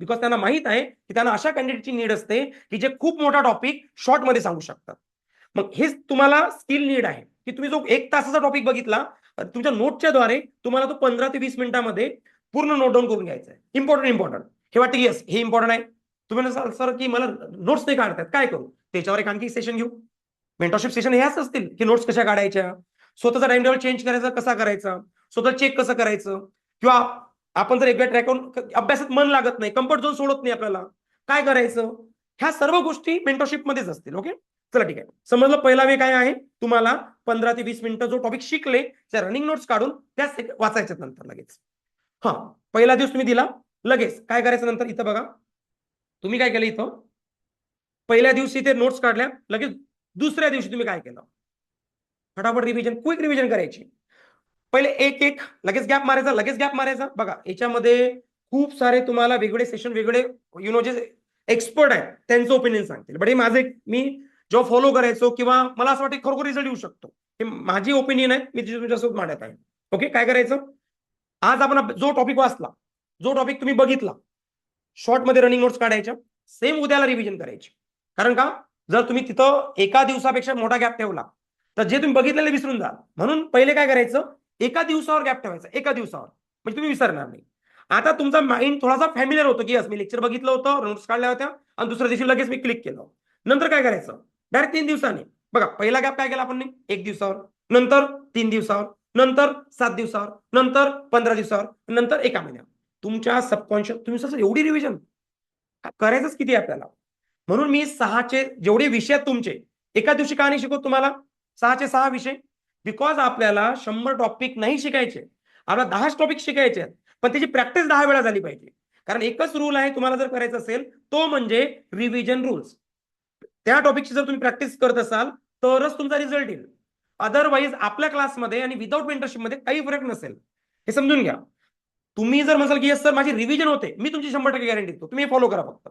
बिकॉज त्यांना माहित आहे की त्यांना अशा कॅन्डिडेटची नीड असते की जे खूप मोठा टॉपिक शॉर्ट मध्ये सांगू शकतात. मग हेच तुम्हाला स्किल नीड आहे की तुम्ही जो 1 तासाचा टॉपिक बघितला, तुमच्या नोटच्या द्वारे तुम्हाला तो 15 ते 20 मिनिटांमध्ये पूर्ण नोट डाऊन करून घ्यायचा आहे. इम्पॉर्टंट हे वाटतं की येस हे इम्पॉर्टंट आहे. तुम्ही म्हणाल सर की मला नोट्स नाही काढतात, काय करू? त्याच्यावर एक आणखी सेशन घेऊ. मेंटरशिप सेशन हे असतील की नोट्स कशा काढायच्या, स्वतःचा टाइम टेबल चेंज करायचा कसा करायचा, स्वतः चेक कसं करायचं, किंवा आपण जर एकदा ट्रॅकवरून अभ्यासात मन लागत नाही, कम्फर्ट झोन सोडत नाही आपल्याला, काय करायचं? ह्या सर्व गोष्टी मेंटरशिप मध्येच असतील. ओके, चला ठीक आहे. समजलं पहिला वे काय आहे, तुम्हाला 15 ते 20 मिनिटं जो टॉपिक शिकले त्या रनिंग नोट्स काढून त्या वाचायच्या नंतर लगेच. हा, पहिला दिवस तुम्ही दिला, लगेच काय करायचं नंतर इथं बघा, तुम्ही काय केलं इथं, पहिल्या दिवशी ते नोट्स काढल्या, लगेच दुसऱ्या दिवशी तुम्ही काय केलं, फटाफट रिव्हिजन, क्विक रिव्हिजन करायची. पहिले एक एक लगेच गॅप मारायचा, लगेच गॅप मारायचा. बघा याच्यामध्ये खूप सारे तुम्हाला वेगवेगळे सेशन, वेगळे जे एक्सपर्ट आहेत त्यांचं ओपिनियन सांगतील, बट हे माझे, मी जेव्हा फॉलो करायचो किंवा मला असं वाटतं खरोखर रिझल्ट येऊ शकतो, हे माझी ओपिनियन आहे, मी तुमच्यासोबत मांडत आहे. ओके, काय करायचं, आज आपण जो टॉपिक वाचला, जो टॉपिक तुम्ही बघितला, शॉर्ट मध्ये रनिंग नोट्स काढायच्या, सेम उद्याला रिव्हिजन करायची. कारण का, जर तुम्ही तिथं एका दिवसापेक्षा मोठा गॅप ठेवला तर जे तुम्ही बघितलेलं विसरून जाल. म्हणून पहिले काय करायचं, एका दिवसावर गॅप ठेवायचा, एका दिवसावर, म्हणजे तुम्ही विसरणार नाही. आता तुमचा माइंड थोडासा फॅमिलियर होतो की यस मी लेक्चर बघितलं होतं, नोट्स काढल्या होत्या, आणि दुसऱ्या दिवशी लगेच मी क्लिक केलं. नंतर काय करायचं, डायरेक्ट 3 दिवसांनी बघा, पहिला गॅप काय केला आपण, 1 दिवसावर, नंतर 3 दिवसावर, नंतर 7 दिवसावर, नंतर 15 दिवसावर, नंतर 1 महिन्यावर. तुमच्या सबकॉन्शियस तुम्ही एवढी रिव्हिजन करायचंच किती आपल्याला. म्हणून मी 6चे जेवढे विषय आहेत तुमचे, एका दिवशी का नाही शिकवत तुम्हाला 6चे 6 विषय, बिकॉज आपल्याला 100 टॉपिक नाही शिकायचे, आपल्याला 10 टॉपिक शिकायचे आहेत, पण त्याची प्रॅक्टिस 10 वेळा झाली पाहिजे. कारण एकच रूल आहे तुम्हाला जर करायचं असेल, तो म्हणजे रिव्हिजन रूल्स. त्या टॉपिकची जर तुम्ही प्रॅक्टिस करत असाल तरच तुमचा रिझल्ट येईल. अदरवाईज आपल्या क्लासमध्ये आणि विदाऊट मेंटरशिप मध्ये काही फरक नसेल, हे समजून घ्या. तुम्ही जर म्हणाल की सर माझी रिव्हिजन होते, मी तुमची 100% गॅरंटी देतो, तुम्ही फॉलो करा फक्त.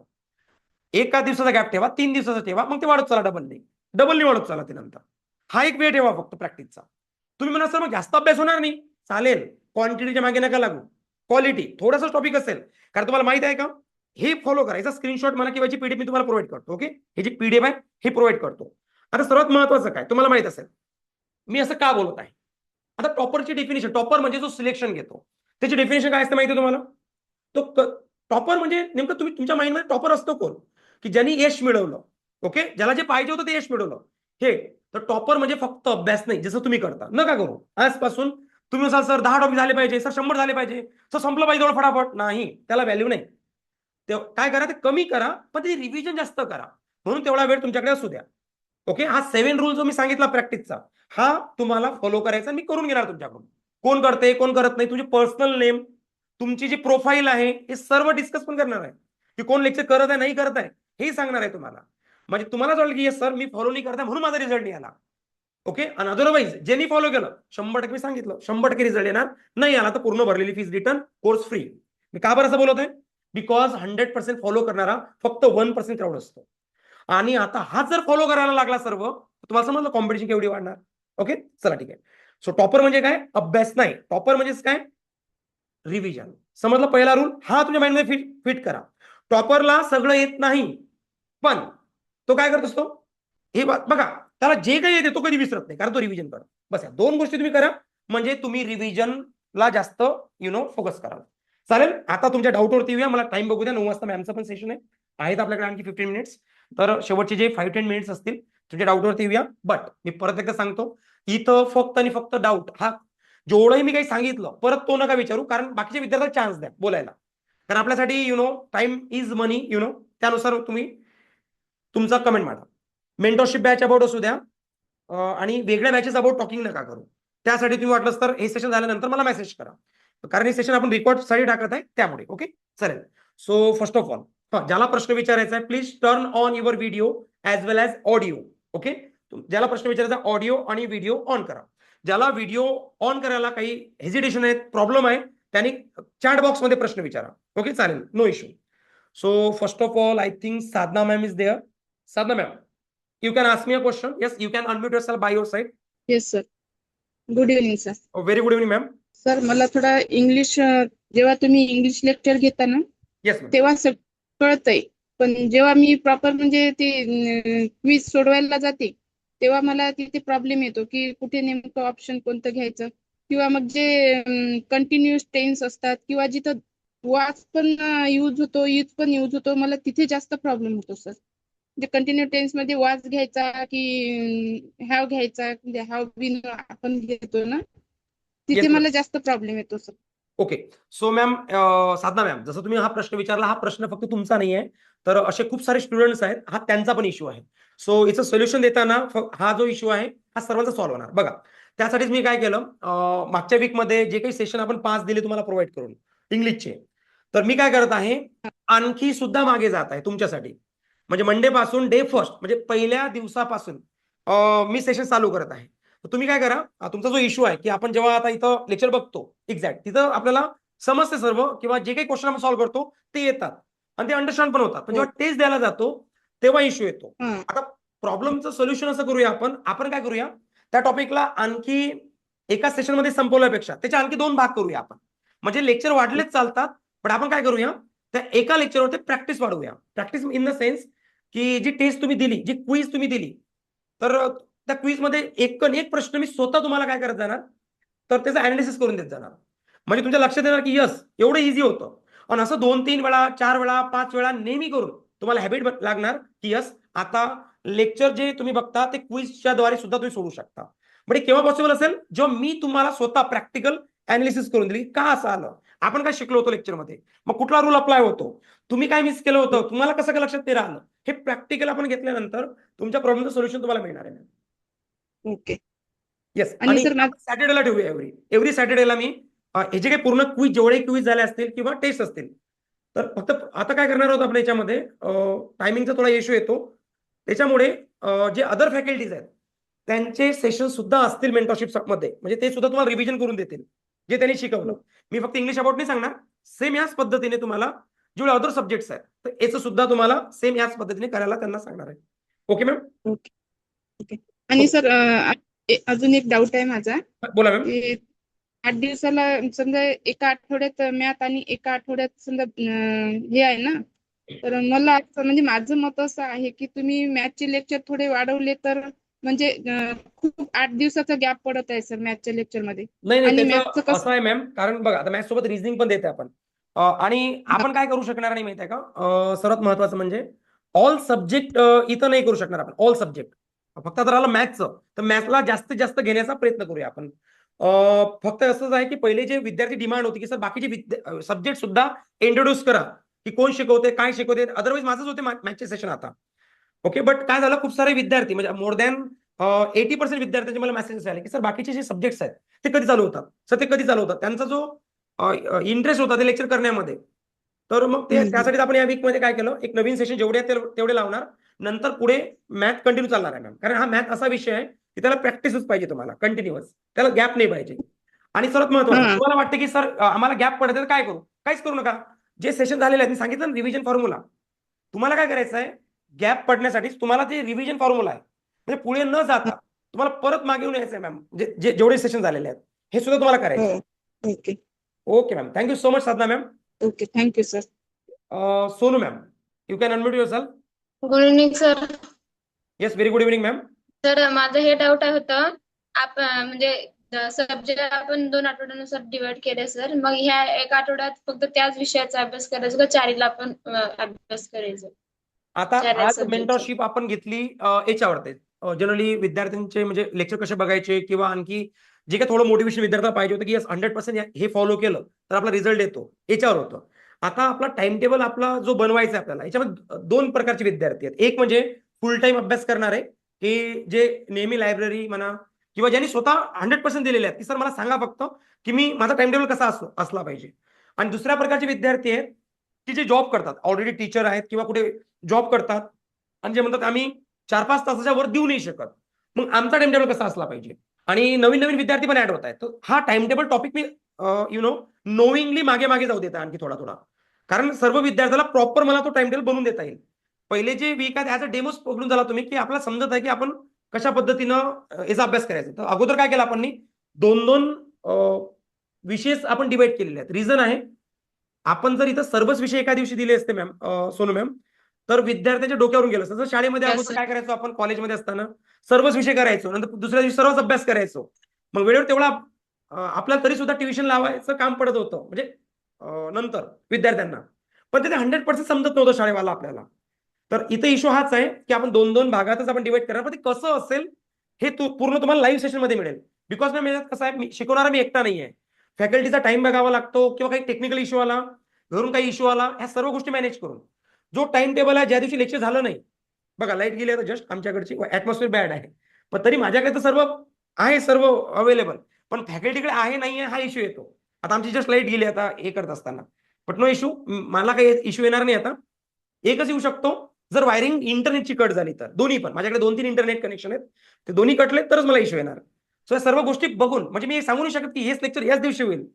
एका दिवसाचा गॅप ठेवा, 3 दिवसाचा ठेवा, मग ते वाढत चला, डबल वाढत चला ते नंतर. हा एक वेळ ठेवा फक्त प्रॅक्टिसचा. तुम्ही म्हणा सर मग जास्त अभ्यास होणार नाही, चालेल, क्वांटिटीच्या मागे नका लागू, क्वालिटी थोडासा टॉपिक असेल, कारण तुम्हाला माहित आहे का, हे फॉलो करायचा, स्क्रीनशॉट म्हणा किंवा पीडीएफ मी तुम्हाला प्रोव्हाइड करतो. ओके, हे जी पीडीएफ आहे हे प्रोव्हाइड करतो. आता सर्वात महत्वाचं काय तुम्हाला माहित असेल, मी असं का बोलत आहे. आता टॉपरची डेफिनेशन, टॉपर म्हणजे जो सिलेक्शन घेतो, त्याची डेफिनेशन काय असते माहिती आहे तुम्हाला, तो टॉपर म्हणजे नेमकं तुम्ही तुमच्या माइंडमध्ये टॉपर असतो कोण, की ज्यांनी यश मिळवलं. ओके, ज्याला जे पाहिजे होतं ते यश मिळवलं, हे तर टॉपर म्हणजे फक्त अभ्यास नाही, जसं तुम्ही करता नका करू. आजपासून तुम्ही असाल सर 10 टॉपिक झाले पाहिजे, सर 100 झाले पाहिजे, सर संपलं पाहिजे तेवढं फटाफट, नाही, त्याला व्हॅल्यू नाही. ते काय करा, ते कमी करा, पण त्याची रिव्हिजन जास्त करा, म्हणून तेवढा वेळ तुमच्याकडे असू द्या. ओके, हा 7 रूल जो मी सांगितला प्रॅक्टिसचा, हा तुम्हाला फॉलो करायचा, मी करून घेणार तुमच्याकडून. कोण करते कोण करत नाही, तुमची पर्सनल नेम, तुमची जी प्रोफाईल आहे, हे सर्व डिस्कस पण करणार आहे, की कोण लेक्चर करत आहे नाही करत आहे हे सांगणार आहे तुम्हाला. म्हणजे तुम्हाला वाटलं की सर मी फॉलो नाही करत म्हणून माझा रिझल्ट नाही आला. ओके, आणि अदरवाईज ज्यांनी फॉलो केलं 100% मी सांगितलं 100% रिझल्ट येणार, नाही आला तर पूर्ण भरलेली फीस रिटर्न, कोर्स फ्री. मी का बरं असं बोलत आहे, बिकॉज 100% फॉलो करणारा फक्त 1% क्राऊड असतो. आणि आता हा जर फॉलो करायला लागला सर्व, तुम्हाला समजलं कॉम्पिटिशन केवढी वाढणार. ओके, चला ठीक आहे. सो टॉपर म्हणजे काय, अभ्यास नाही, टॉपर म्हणजे काय, रिव्हिजन. समजलं पहिला रूल, हा तुमच्या माइंडमध्ये फिट करा. टॉपरला सगळं येत नाही, पण तो काय करत असतो, हे बघा, त्याला जे काही येते तो कधी विसरत नाही, कारण तो रिव्हिजन करतो. बस या 2 गोष्टी तुम्ही करा, म्हणजे तुम्ही रिव्हिजनला जास्त फोकस करा. चालेल, आता तुमच्या डाऊटवरती येऊया. मला टाइम बघू द्या, 9 वाजता मॅमचं पण सेशन आहे, आहेत आपल्याकडे आणखी 15 मिनिट्स. तर शेवटचे जे 5-10 मिनिट्स असतील तुमच्या डाऊटवरती येऊया. बट मी परत एकदा सांगतो, इथं फक्त आणि फक्त डाऊट हा जेवढंही मी काही सांगितलं परत तो नका विचारू, कारण बाकीच्या विद्यार्थ्यांना चान्स द्या बोलायला, कारण आपल्यासाठी टाइम इज मनी, त्यानुसार तुम्ही तुमचा कमेंट मांडा. मेंटरशिप बॅच अबाउट असू द्या आणि वेगळ्या बॅचेस अबाउट टॉकिंग नका करू. त्यासाठी तुम्ही वाटलंच तर हे सेशन झाल्यानंतर मला मेसेज करा, कारण हे सेशन आपण रेकॉर्ड साठी टाकत आहे त्यामुळे. ओके, चालेल. सो फर्स्ट ऑफ ऑल, ज्याला प्रश्न विचारायचा आहे please turn on your video as well as audio. Okay, ज्याला प्रश्न विचारायचा ऑडिओ आणि व्हिडिओ ऑन करा. ज्याला व्हिडिओ ऑन करायला काही हेजिटेशन आहे, प्रॉब्लेम आहे, त्यांनी चॅट बॉक्स मध्ये प्रश्न विचारा. ओके, चालेल, no issue. So first of all I think Sadhana ma'am is there. Sadhana ma'am, you can ask me a question. Yes, you can unmute yourself by your side. Yes sir. Good evening sir. Oh, very good evening, ma'am. Sir मला थोडा English, जेव्हा तुम्ही English lecture घेता ना Yes, ma'am. तेव्हा कळतंय, पण जेव्हा मी प्रॉपर म्हणजे ते क्विज सोडवायला जाते तेव्हा मला तिथे प्रॉब्लेम येतो की कुठे नेमकं ऑप्शन कोणतं घ्यायचं, किंवा मग जे कंटिन्युअस टेन्स असतात किंवा जिथं वाच पण यूज होतो, यूज पण यूज होतो, मला तिथे जास्त प्रॉब्लेम होतो सर. म्हणजे कंटिन्यू टेन्स मध्ये वाज घ्यायचा की हॅव घ्यायचा, म्हणजे हॅव बीन आपण घेतो ना, तिथे Yes, ma'am. मला जास्त प्रॉब्लेम येतो सर. ओके, सो मॅम, साधना मॅम, जसं तुम्ही हा प्रश्न विचारला, हा प्रश्न फक्त तुमचा नाही आहे, तर असे खूप सारे स्टुडंट्स आहेत, हा त्यांचा पण इश्यू आहे. सो याचं सोल्युशन देताना हा जो इश्यू आहे हा सर्वांचा सॉल्व्ह होणार. बघा, त्यासाठीच मी काय केलं, मागच्या वीकमध्ये जे काही सेशन आपण 5 दिले तुम्हाला प्रोव्हाइड करून इंग्लिशचे, तर मी काय करत आहे, आणखी सुद्धा मागे जात आहे तुमच्यासाठी. म्हणजे मंडे पासून डे फर्स्ट, म्हणजे पहिल्या दिवसापासून मी सेशन चालू करत आहे. तुम्ही काय करा, तुमचा जो इश्यू आहे की आपण जेव्हा आता इथं लेक्चर बघतो एक्झॅक्ट तिथं आपल्याला समजते सर्व, किंवा जे काही क्वेश्चन आपण सॉल्व्ह करतो ते येतात आणि ते अंडरस्टँड पण होतात, पण जेव्हा टेस्ट द्यायला जातो तेव्हा इश्यू येतो. आता प्रॉब्लेमचं सोल्युशन असं करूया, आपण काय करूया, त्या टॉपिकला आणखी एका सेशन मध्ये संपवल्यापेक्षा त्याचे आणखी 2 भाग करूया आपण. म्हणजे लेक्चर वाढलेच चालतात, पण आपण काय करूया, त्या एका लेक्चरवर प्रॅक्टिस वाढवूया. प्रॅक्टिस इन द सेन्स की जी टेस्ट तुम्ही दिली, जी क्विज तुम्ही दिली, तर त्या क्विज मध्ये एक प्रश्न मी स्वतः तुम्हाला काय करत जाणार, तर त्याचं अनालिसिस करून देत जाणार. म्हणजे तुमच्या लक्षात येणार की यस, एवढं इझी होतं. आणि असं 2-3 वेळा, 4 वेळा, 5 वेळा नेहमी करून तुम्हाला हॅबिट लागणार की यस, आता लेक्चर जे तुम्ही बघता ते क्विजच्या द्वारे सुद्धा तुम्ही सोडू शकता. म्हणजे केव्हा पॉसिबल असेल, जेव्हा मी तुम्हाला स्वतः प्रॅक्टिकल अनालिसिस करून दिली, का असं आलं, आपण काय शिकलो होतो लेक्चरमध्ये, मग कुठला रूल अप्लाय होतो, तुम्ही काय मिस केलं होतं, तुम्हाला कसं काय लक्षात नाही राहिलं, हे प्रॅक्टिकल आपण घेतल्यानंतर तुमच्या प्रॉब्लेमचं सोल्युशन तुम्हाला मिळणार आहे. ओके. येस, आणि सर सॅटर्डेला ठेवूया. एव्हरी सॅटर्डेला मी हे जे काही पूर्ण क्विज, जेवढे क्विज झाले असतील किंवा टेस्ट असतील, तर फक्त आता काय करणार आहोत आपण याच्यामध्ये, टायमिंगचा थोडा इश्यू येतो, त्याच्यामुळे जे अदर फॅकल्टीज आहेत त्यांचे सेशन सुद्धा असतील मेंटरशिप मध्ये, म्हणजे ते सुद्धा तुम्हाला रिव्हिजन करून देतील जे त्यांनी शिकवलं. मी फक्त इंग्लिश अबाउट नाही सांगणार, सेम याच पद्धतीने तुम्हाला जेवढे अदर सब्जेक्ट्स आहेत तर याचं सुद्धा तुम्हाला सेम याच पद्धतीने करायला त्यांना सांगणार आहे. Okay ma'am. ओके. ओके. आणि सर अजून एक डाऊट आहे माझा. बोला मॅम. 8 दिवसाला समजा एका आठवड्यात मॅथ आणि एका आठवड्यात समजा हे आहे ना, तर मला म्हणजे माझं मत असं आहे की तुम्ही मॅथचे लेक्चर थोडे वाढवले तर म्हणजे खूप 8 दिवसाचा गॅप पडत आहे सर मॅथच्या लेक्चर मध्ये. नाही, आणि त्याचं मॅथचं असं आहे मॅम, कारण बघा आता मॅथ्स सोबत रिझनिंग पण देते आपण, आणि आपण काय करू शकणार नाही माहिती आहे का, सर्वात महत्वाचं म्हणजे ऑल सब्जेक्ट इथं नाही करू शकणार आपण, ऑल सब्जेक्ट. फक्त जर आलं मॅथ्सचं तर मॅथ्सला जास्तीत जास्त घेण्याचा प्रयत्न करूया आपण. फक्त असंच आहे की पहिले जे विद्यार्थी डिमांड होती की सर बाकीचे सब्जेक्ट सुद्धा इंट्रोड्यूस करा, की कोण शिकवते, काय शिकवते, अदरवाईज माझंच होते मॅथचे सेशन आता. ओके, बट काय झालं, खूप सारे विद्यार्थी म्हणजे मोर दॅन 80% विद्यार्थ्यांचे मला मेसेजेस आले की सर बाकीचे जे सब्जेक्ट्स आहेत ते कधी चालू होतात, सर ते कधी चालू होतात, त्यांचा जो इंटरेस्ट होता ते लेक्चर करण्यामध्ये. तर मग ते त्यासाठी आपण या वीक मध्ये काय केलं, एक नवीन सेशन जेवढे तेवढे लावणार, नंतर पुढे मॅथ कंटिन्यू चालणार आहे मॅम, कारण हा मॅथ असा विषय आहे की त्याला प्रॅक्टिसच पाहिजे तुम्हाला कंटिन्युअस, त्याला गॅप नाही पाहिजे. आणि सर्वात महत्वाचं, तुम्हाला वाटतं की सर आम्हाला गॅप पडत तर काय करू, काहीच करू नका. जे सेशन झालेले आहेत मी सांगितलं रिव्हिजन फॉर्म्युला, तुम्हाला काय करायचं आहे, गॅप पडण्यासाठी तुम्हाला ते रिव्हिजन फॉर्म्युला आहे, म्हणजे पुढे न जाता तुम्हाला परत मागे येऊन यायचं आहे मॅम, जेवढे सेशन झालेले आहेत हे सुद्धा तुम्हाला करायचं. Okay. Okay ma'am, thank you so much Sadhana ma'am. Okay, thank you sir. Sonu ma'am, you can unmute yourself. Good evening sir. Yes, very good evening ma'am. Sir माझं हे डाऊट होतं, म्हणजे सब्जेक्ट आपण 2 आठवड्यानुसार डिवाइड केले सर, मग ह्या एका आठवड्यात फक्त त्याच विषयाचा अभ्यास करायचा का चारीला आपण अभ्यास करायचा? आता चार आज subject मेंटरशिप आपण घेतली याच्यावरती, जनरली विद्यार्थ्यांचे म्हणजे लेक्चर कसे बघायचे किंवा आणखी जे काही थोडं मोटिवेशन विद्यार्थ्याला पाहिजे होतं की यस 100% हे फॉलो केलं तर आपला रिझल्ट येतो, याच्यावर होतं. आता आपला टाइम टेबल आपला जो बनवायचा आहे आपल्याला, याच्यामध्ये 2 प्रकारचे विद्यार्थी आहेत. एक म्हणजे फुल टाइम अभ्यास करणारे, की जे नेहमी लायब्ररी म्हणा किंवा ज्यांनी स्वतः 100% दिलेले आहेत, की सर मला सांगा फक्त की मी माझा टाइम टेबल कसा असला पाहिजे. आणि दुसऱ्या प्रकारचे विद्यार्थी आहेत की जे जॉब करतात, ऑलरेडी टीचर आहेत किंवा कुठे जॉब करतात आणि जे म्हणतात आम्ही 4-5 तासाच्या वर देऊ नाही शकत. मग आमचा टाइम टेबल कसा असला पाहिजे. आणि नवीन नवीन विद्यार्थी पण ऍड होत आहेत. तर हा टाइम टेबल टॉपिक मी नोविंगली मागे मागे जाऊ देता आणखी थोडा थोडा, कारण सर्व विद्यार्थ्याला प्रॉपर मला तो टाइम टेबल बनवून देता येईल. पहिले जे वीक आहेत ऍज अ डेमोच पकडून झाला तुम्ही, की आपल्याला समजत आहे की आपण कशा पद्धतीनं याचा अभ्यास करायचा. तर अगोदर काय केलं आपण 2-2 विषय आपण डिवाइड केलेले आहेत. रिझन आहे, आपण जर इथं सर्वच विषय एका दिवशी दिले असते मॅम, सोनू मॅम, तर विद्यार्थ्यांच्या डोक्यावरून गेलं असतं. जर शाळेमध्ये Yes, अगोदर sir. काय करायचो आपण, कॉलेजमध्ये असताना सर्वच विषय करायचो, नंतर दुसऱ्या दिवशी सर्वच अभ्यास करायचो. मग वेळेवर तेवढा आपल्याला तरी सुद्धा ट्युशन लावायचं काम पडत होतं, म्हणजे नंतर विद्यार्थ्यांना. पण ते 100% समजत नव्हतं शाळेवाला आपल्याला. तर इथे इश्यू हाच आहे की आपण 2-2 भागातच आपण डिवाइड करणार, पण ते कसं असेल हे पूर्ण तुम्हाला लाईव्ह सेशनमध्ये मिळेल. बिकॉज मॅम याच्यात कसं आहे, शिकवणारा मी एकटा नाही आहे. फॅकल्टीचा टाइम बघावा लागतो किंवा काही टेक्निकल इश्यू आला, घरून काही इश्यू आला, ह्या सर्व गोष्टी मॅनेज करून जो टाइम टेबल आहे, ज्या दिवशी लेक्चर झालं नाही, बघा लाईट गेली आता जस्ट आमच्याकडची, ऍटमॉस्फिअर बॅड आहे, पण तरी माझ्याकडे तर सर्व आहे, सर्व अवेलेबल, पण फॅकल्टीकडे आहे नाही आहे हा इश्यू येतो. आता आमची जस्ट लाईट गेली आता हे करत असताना, बट नो इश्यू, मला काही इश्यू येणार नाही. आता एकच येऊ शकतो जर वायरिंग इंटरनेटची कट झाली तर. दोन्ही पण माझ्याकडे 2-3 इंटरनेट कनेक्शन आहेत, ते दोन्ही कटले तरच मला इश्यू येणार. सो या सर्व गोष्टी बघून, म्हणजे मी सांगू नाही शकत की हेच लेक्चर याच दिवशी होईल,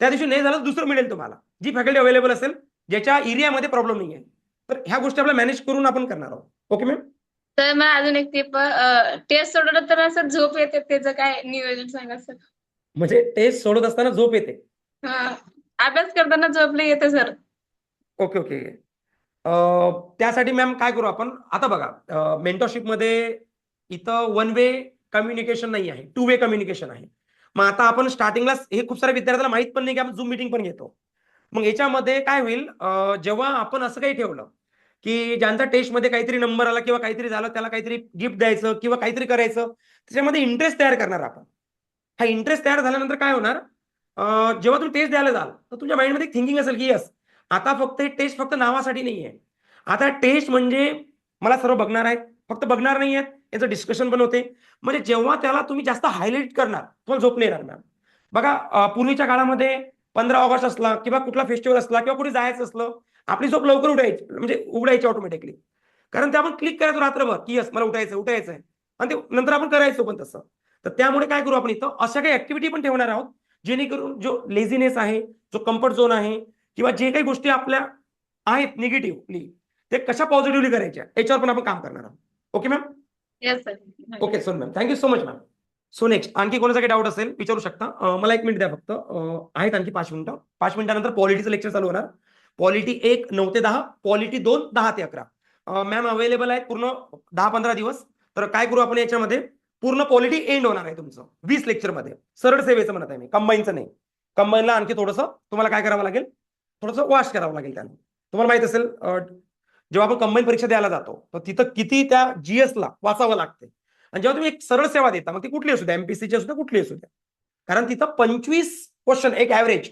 त्या दिवशी नाही झालं दुसरं मिळेल तुम्हाला, जी फॅकल्टी अवेलेबल असेल, ज्याच्या एरियामध्ये प्रॉब्लेम नाही आहे. तर ह्या गोष्टी आपल्याला मॅनेज करून आपण करणार आहोत. Okay ma'am. तर मग अजून एक टिप, टेस्ट सोडवलं तर असं झोप येते, त्याचं काय नियोजन सांगा सर. म्हणजे टेस्ट सोडत असताना झोप येते. अभ्यास करताना झोप लई येते सर. Okay okay. त्यासाठी मॅम काय करू आपण, आता बघा मेंटरशिपमध्ये इथं 1 वे कम्युनिकेशन नाही आहे, 2 वे कम्युनिकेशन आहे. मग आता आपण स्टार्टिंगला हे खूप साऱ्या विद्यार्थ्याला माहित पण नाही की आपण झूम मीटिंग पण घेतो. मग याच्यामध्ये काय होईल, जेव्हा आपण असं काही ठेवलं की ज्यांचा टेस्टमध्ये काहीतरी नंबर आला किंवा काहीतरी झालं, त्याला काहीतरी गिफ्ट द्यायचं किंवा काहीतरी करायचं, त्याच्यामध्ये इंटरेस्ट तयार करणार आपण. हा इंटरेस्ट तयार झाल्यानंतर काय होणार, जेव्हा तुम्ही टेस्ट द्यायला जाल तर तुमच्या माइंडमध्ये थिंकिंग असेल की यस, आता फक्त हे टेस्ट फक्त नावासाठी नाही आहे. आता टेस्ट म्हणजे मला सर्व बघणार आहेत, फक्त बघणार नाही आहेत, याचं डिस्कशन पण होते. म्हणजे जेव्हा त्याला तुम्ही जास्त हायलाईट करणार, तुम्हाला झोप नाही येणार मॅम. बघा पूर्वीच्या काळामध्ये 15 ऑगस्ट असला किंवा कुठला फेस्टिवल असला किंवा कुठे जायचं असलं, आपली झोप लवकर उठायची, म्हणजे उघडायची ऑटोमॅटिकली. कारण ते आपण क्लिक करायचो रात्रभर की यस मला उठायचं आहे, आणि ते नंतर आपण करायचो पण तसं. तर त्यामुळे काय करू आपण इथं अशा काही ऍक्टिव्हिटी पण ठेवणार आहोत, जेणेकरून जो लेझीनेस आहे, जो कम्फर्ट झोन आहे, किंवा जे काही गोष्टी आपल्या आहेत निगेटिव्हली, ते कशा पॉझिटिव्हली करायच्या याच्यावर पण आपण काम करणार आहोत. Okay ma'am. Yes sir. Okay sir ma'am, thank you so much ma'am. So next आणखी कोणाचा काही डाऊट असेल विचारू शकता. मला 1 मिनिट द्या फक्त. आहेत आणखी 5 मिनिटं. 5 मिनिटानंतर पॉलिटीचं लेक्चर चालू होणार. पॉलिटी 1 9 ते 10, पॉलिटी 2 10 ते 11. मॅम अवेलेबल आहेत पूर्ण 10-15 दिवस. तर काय करू आपण याच्यामध्ये, पूर्ण पॉलिटी एंड होणार आहे तुमचं 20 लेक्चरमध्ये. सरळ सेवेचं म्हणत आहे मी, कंबाईनचं नाही. कंबाईनला आणखी थोडंसं तुम्हाला काय करावं लागेल, थोडंसं वॉश करावं लागेल त्याने. तुम्हाला माहित असेल जेव्हा आपण कंबाईन परीक्षा द्यायला जातो तर तिथं किती त्या GS ला वाचावं लागते. आणि जेव्हा तुम्ही एक सरळ सेवा देता, मग ती कुठली असू द्या, MPSC असू द्या, कुठली असू द्या, कारण तिथं 25 क्वेश्चन एक ऍव्हरेज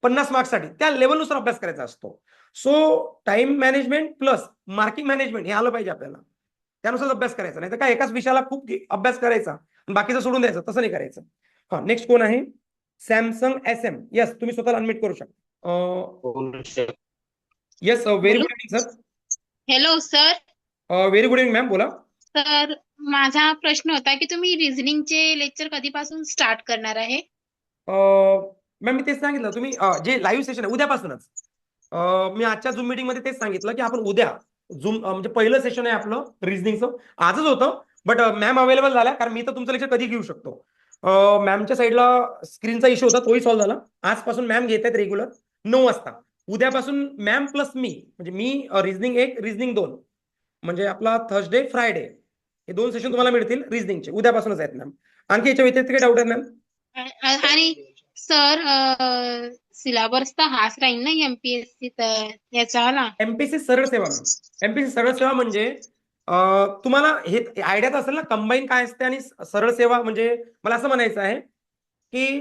50 मार्क्ससाठी त्या लेवलनुसार अभ्यास करायचा असतो. So time management plus marking management हे आलं पाहिजे आपल्याला. त्यानुसार अभ्यास करायचा, नाही तर काय एकाच विषयाला खूप अभ्यास करायचा आणि बाकीचं सोडून द्यायचं, तसं नाही करायचं. हा नेक्स्ट कोण आहे, सॅमसंग SM. यस तुम्ही स्वतःला अनम्यूट करू शकता. Yes very good evening sir. Hello sir. Very good evening ma'am, बोला. तर माझा प्रश्न होता की तुम्ही रिझनिंगचे लेक्चर कधीपासून स्टार्ट करणार आहे? मॅम मी तेच सांगितलं, तुम्ही जे लाईव्ह सेशन आहे उद्यापासूनच. मी आजच्या झूम मीटिंग मध्ये तेच सांगितलं की आपण उद्या झूम म्हणजे पहिलं सेशन आहे आपलं रिझनिंगचं, आजच होतं, बट मॅम अवेलेबल झाल्या, कारण मी तर तुमचं लेक्चर कधी घेऊ शकतो. मॅमच्या साईडला स्क्रीनचा इश्यू होता, तोही सॉल्व्ह झाला. आजपासून मॅम घेत आहेत रेग्युलर 9 वाजता. उद्यापासून मॅम प्लस मी, म्हणजे मी रिझनिंग 1 रिझनिंग 2, म्हणजे आपला थर्सडे फ्रायडे हे 2 सेशन तुम्हाला मिळतील रिझनिंगचे, उद्यापासूनच आहेत मॅम. आणखी याच्या व्यतिरिक्त काही डाऊट आहे मॅम? आणि सर सिलेबस तर हाच राहील ना MPSC तर याचा ना? MPSC सरळ सेवा मॅम. MPSC सरळ सेवा म्हणजे तुम्हाला हे आयडिया असेल ना कंबाईन काय असते आणि सरळ सेवा, म्हणजे मला असं म्हणायचं आहे की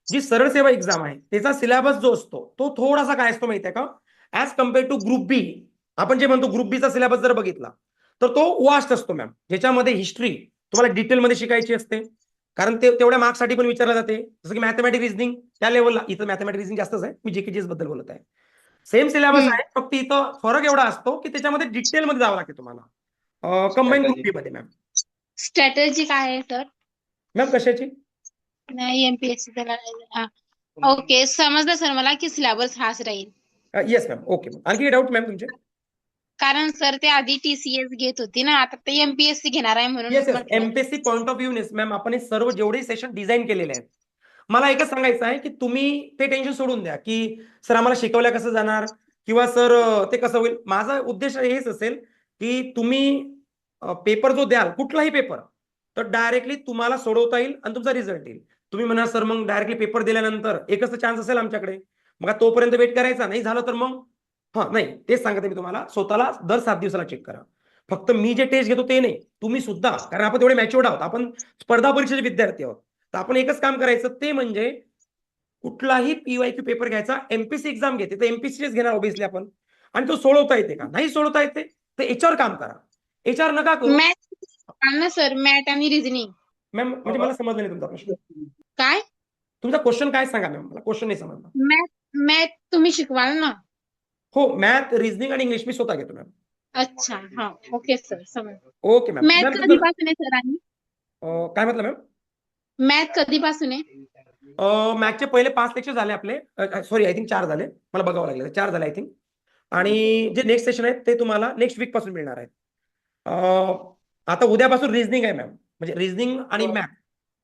जी सरळ सेवा एक्झाम आहे त्याचा सिलेबस जो असतो तो थोडासा काय असतो माहिती आहे का, ऍज कम्पेअर टू ग्रुप बी. आपण जे म्हणतो ग्रुप बीचा सिलेबस जर बघितला तर तो वास्ट असतो मॅम, ज्याच्यामध्ये हिस्ट्री तुम्हाला डिटेलमध्ये शिकायची असते, कारण ते तेवढ्या मार्क्ससाठी पण विचारलं जाते. जसं की मॅथमॅटिक्स रिझनिंग त्या लेवलला, इथं मॅथमॅटिक्स रिझनिंग जास्तच आहे, मी जीकेजीएस बद्दल बोलत आहे. सेम सिलेबस आहे, फक्त इथं फरक एवढा असतो की त्याच्यामध्ये डिटेलमध्ये जावं लागते तुम्हाला कंबाईन ग्रुप बी मध्ये. मॅम स्ट्रॅटेजी काय आहे सर? मॅम कशाची? नाही एमपीएससी त्याला. ओके, समजलं सर मला की सिलेबस हाच राहील. Yes ma'am. Okay ma'am. आणखी डाऊट मॅम तुमचे? कारण सर ते आधी टीसीएस घेत होती ना, आता ते एमपीएससी घेणार आहे म्हणून येस येस, म्हटलं. MPSC point of view ma'am आपण हे सर्व जेवढे सेशन डिझाईन केलेले आहेत, मला एकच सांगायचं आहे की तुम्ही ते टेन्शन सोडून द्या की सर आम्हाला शिकवल्या कसं जाणार किंवा सर ते कसं होईल. माझा उद्देश हेच असेल की तुम्ही पेपर जो द्याल कुठलाही पेपर, तर डायरेक्टली तुम्हाला सोडवता येईल आणि तुमचा रिझल्ट येईल. तुम्ही म्हणा सर मग डायरेक्टली पेपर दिल्यानंतर एकच चान्स असेल आमच्याकडे, मग तोपर्यंत वेट करायचा, नाही झालं तर मग नाही, तेच सांगते मी तुम्हाला, स्वतःला दर 7 दिवसाला चेक करा. फक्त मी जे टेस्ट घेतो ते नाही, तुम्ही सुद्धा, कारण आपण तेवढे मॅच्युअर्ड आहोत, आपण स्पर्धा परीक्षेचे विद्यार्थी आहोत. तर आपण एकच काम करायचं ते म्हणजे कुठलाही पीवायक्यू पेपर घ्यायचा. एमपीसी एक्झाम घेते तर एमपीसीच घेणार ऑब्व्हियसली आपण, आणि तो सोडवता येते का, नाही सोडवता येते तर याच्यावर काम करा, याच्यावर नका करू. मॅथ सर, मॅथ आणि रिझनिंग. मॅम म्हणजे मला समजलं नाही तुमचा प्रश्न काय? तुमचा क्वेश्चन काय सांगा मॅम, मला क्वेश्चन नाही समजला. मॅथ तुम्ही शिकवाल ना? हो, मॅथ, रिझनिंग आणि इंग्लिश मी स्वतः घेतो मॅम. अच्छा, हा, ओके सर, समजलं. Okay ma'am. मॅथ कधीपासून आहे सर? आणि काय म्हटलं मॅम? मॅथ कधीपासून आहे? मॅथचे पहिले 5 लेक्चर झाले आपले, सॉरी आय थिंक 4 झाले, मला बघावं लागलं, 4 झाले आय थिंक. आणि जे नेक्स्ट सेशन आहेत ते तुम्हाला नेक्स्ट वीक पासून मिळणार आहेत. आता उद्यापासून रिझनिंग आहे मॅम, म्हणजे रिझनिंग आणि मॅथ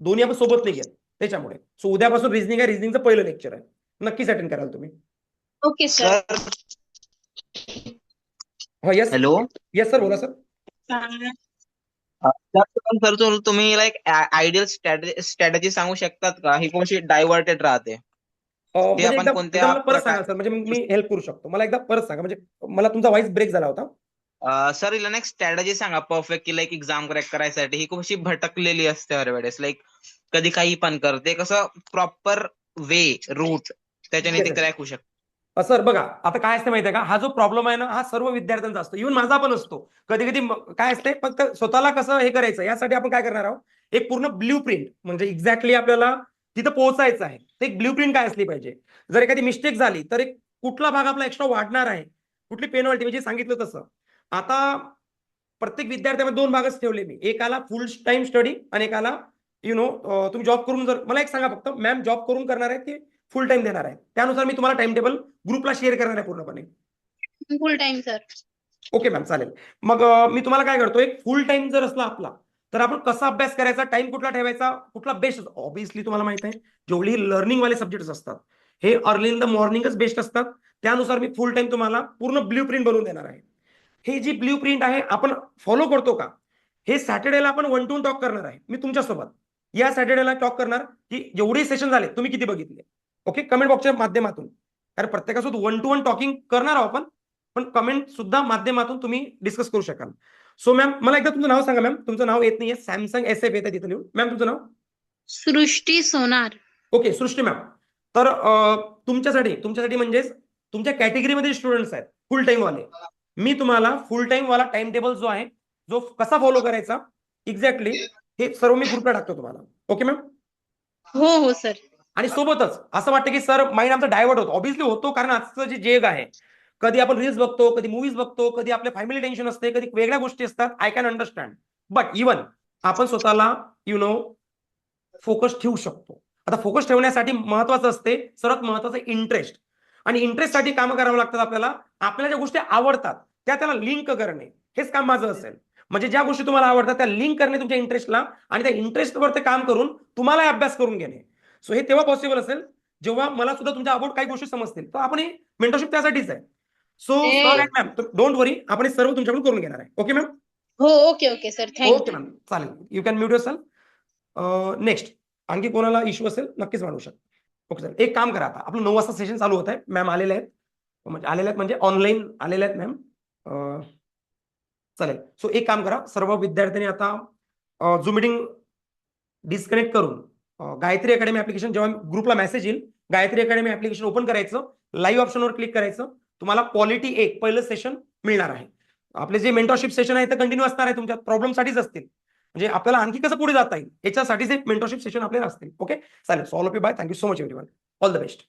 दोन्ही आपण सोबत नाही घेत त्याच्यामुळे. सो उद्यापासून रिझनिंग आहे, रिझनिंगचं पहिलं लेक्चर आहे, नक्कीच अटेंड कराल तुम्ही. Okay sir. हो येस हॅलो येस सर, बोला सर. सर तुम्ही लाईक आयडियल स्ट्रॅटेजी सांगू शकतात का, ही कोणती डायव्हर्टेड राहते? म्हणजे आपण एकदा कोणत्या मला परत सांगा सर, म्हणजे मी हेल्प करू शकतो. मला एकदा परत सांगा, म्हणजे मला तुमचा व्हॉइस ब्रेक झाला होता. सर हिला एक स्ट्रॅटेजी सांगा परफेक्ट, की लाईक एक्झाम क्रॅक करायसाठी. ही खूप अशी भटकलेली असते हर वेळेस, लाईक कधी काही पण करते, कसं प्रॉपर वे रूट त्याच्याने ती क्रॅक होऊ शकते. सर बघा, आता काय असते माहितीये का, हा जो प्रॉब्लेम आहे ना, हा सर्व विद्यार्थ्यांचा असतो, इव्हन माझा पण असतो. कधी कधी काय असते, फक्त स्वतःला कसं हे करायचं यासाठी आपण काय करणार आहोत, एक पूर्ण ब्ल्यू प्रिंट, म्हणजे एक्झॅक्टली आपल्याला तिथं पोहोचायचं आहे, ते एक ब्ल्यू प्रिंट काय असली पाहिजे. जर एखादी मिस्टेक झाली तर एक कुठला भाग आपला एक्स्ट्रा वाढणार आहे, कुठली पेनॉल्टी, म्हणजे सांगितलं तसं. आता प्रत्येक विद्यार्थ्यामध्ये 2 भागच ठेवले मी, एक आला फुल टाइम स्टडी आणि एक आला तुम्ही जॉब करून. जर मला एक सांगा फक्त, मॅम जॉब करून करणार आहे की फुल टाइम देणार आहे, त्यानुसार मी तुम्हाला टाइम टेबल ग्रुपला शेअर करणार आहे पूर्णपणे. फुल टाइम सर. ओके मॅम, चालेल. मग मी तुम्हाला काय करतो, एक फुल टाइम जर असला आपला, तर आपण कसा अभ्यास करायचा, टाइम कुठला ठेवायचा, कुठला बेस्ट. ऑब्व्हियसली तुम्हाला माहित आहे, जेवढी लर्निंग वाले सब्जेक्ट असतात हे अर्ली इन द मॉर्निंगच बेस्ट असतात. त्यानुसार मी फुल टाइम तुम्हाला पूर्ण ब्ल्यू प्रिंट बनवून देणार आहे. हे जी ब्ल्यू प्रिंट आहे आपण फॉलो करतो का, हे सॅटर्डेला आपण 1 to 1 टॉक करणार आहे मी तुमच्यासोबत. या सॅटर्डेला टॉक करणार की जेवढे सेशन झाले तुम्ही किती बघितले. ओके, कमेंट बॉक्सच्या माध्यमातून, कारण प्रत्येकासोबत 1 to 1 टॉकिंग करणार आहोत आपण, पण कमेंट सुद्धा माध्यमातून तुम्ही डिस्कस करू शकाल. सो मॅम मला एकदा तुमचं नाव सांगा. मॅम तुमचं नाव येत नाहीये, सॅमसंग SF येत आहे तिथं लिहून. मॅम तुमचं नाव? सृष्टी सोनार. ओके सृष्टी मॅम. तर तुमच्यासाठी म्हणजेच तुमच्या कॅटेगरीमध्ये स्टुडंट्स आहेत फुल टाइम वाले, मी तुम्हाला फुल टाइम वाला टाइम टेबल जो आहे, जो कसा फॉलो करायचा एक्झॅक्टली, हे सर्व मी ग्रुपला टाकतो तुम्हाला. Okay ma'am. हो हो सर. आणि सोबतच असं वाटतं की सर माइंड आमचा डायव्हर्ट होतो, ऑब्व्हियसली होतो, कारण आजचं जे जग आहे, कधी आपण रील्स बघतो, कधी मूवीज बघतो, कधी आपल्या फॅमिली टेन्शन असते, कधी वेगळ्या गोष्टी असतात. I can understand, but even आपण स्वतःला फोकस ठेवू शकतो. आता फोकस ठेवण्यासाठी महत्वाचं असते, सर्वात महत्वाचं इंटरेस्ट. आणि इंटरेस्टसाठी कामं करावं लागतात आपल्याला. आपल्याला ज्या गोष्टी आवडतात त्याला लिंक करणे, हेच काम माझं असेल. म्हणजे ज्या गोष्टी तुम्हाला आवडतात त्या लिंक करणे तुमच्या इंटरेस्टला, आणि त्या इंटरेस्टवर ते काम करून तुम्हाला अभ्यास करून घेणे. सो हे तेव्हा पॉसिबल असेल जेव्हा मला सुद्धा तुमच्या अबाउट काही गोष्टी समजतील. तर आपण मेंटरशिप त्यासाठीच आहे. So sir and ma'am don't worry, आपण हे सर्व तुमच्याकडून करून घेणार आहे. Okay ma'am. हो okay okay sir, okay thank you. Ma'am, चालेल. You can mute yourself. Next आणखी कोणाला इश्यू असेल नक्कीच मांडू शकतो. ओके सर, एक काम करा, आता आपलं 9 वाजता सेशन चालू होत आहे. मॅम आलेले आहेत, म्हणजे ऑनलाईन आलेले आहेत मॅम. चालेल. सो एक काम करा, सर्व विद्यार्थ्यांनी आता झूम मीटिंग डिस्कनेक्ट करून गायत्री अकॅडमी ऍप्लिकेशन जेव्हा ग्रुपला मेसेज येईल, गायत्री अकॅडमी ऍप्लिकेशन ओपन करायचं, लाईव्ह ऑप्शनवर क्लिक करायचं, तुम्हाला क्वालिटी 1 पहिलं सेशन मिळणार आहे. आपले जे मेंटरशिप सेशन आहे ते कंटिन्यू असणार आहे, तुमच्या प्रॉब्लेमसाठीच असतील, म्हणजे आपल्याला आणखी कसं पुढे जाता येईल याच्यासाठीच एक मेंटरशिप सेशन आपल्याला असतील. ओके, चालेल. So all of you bye, thank you so much everyone, all the best.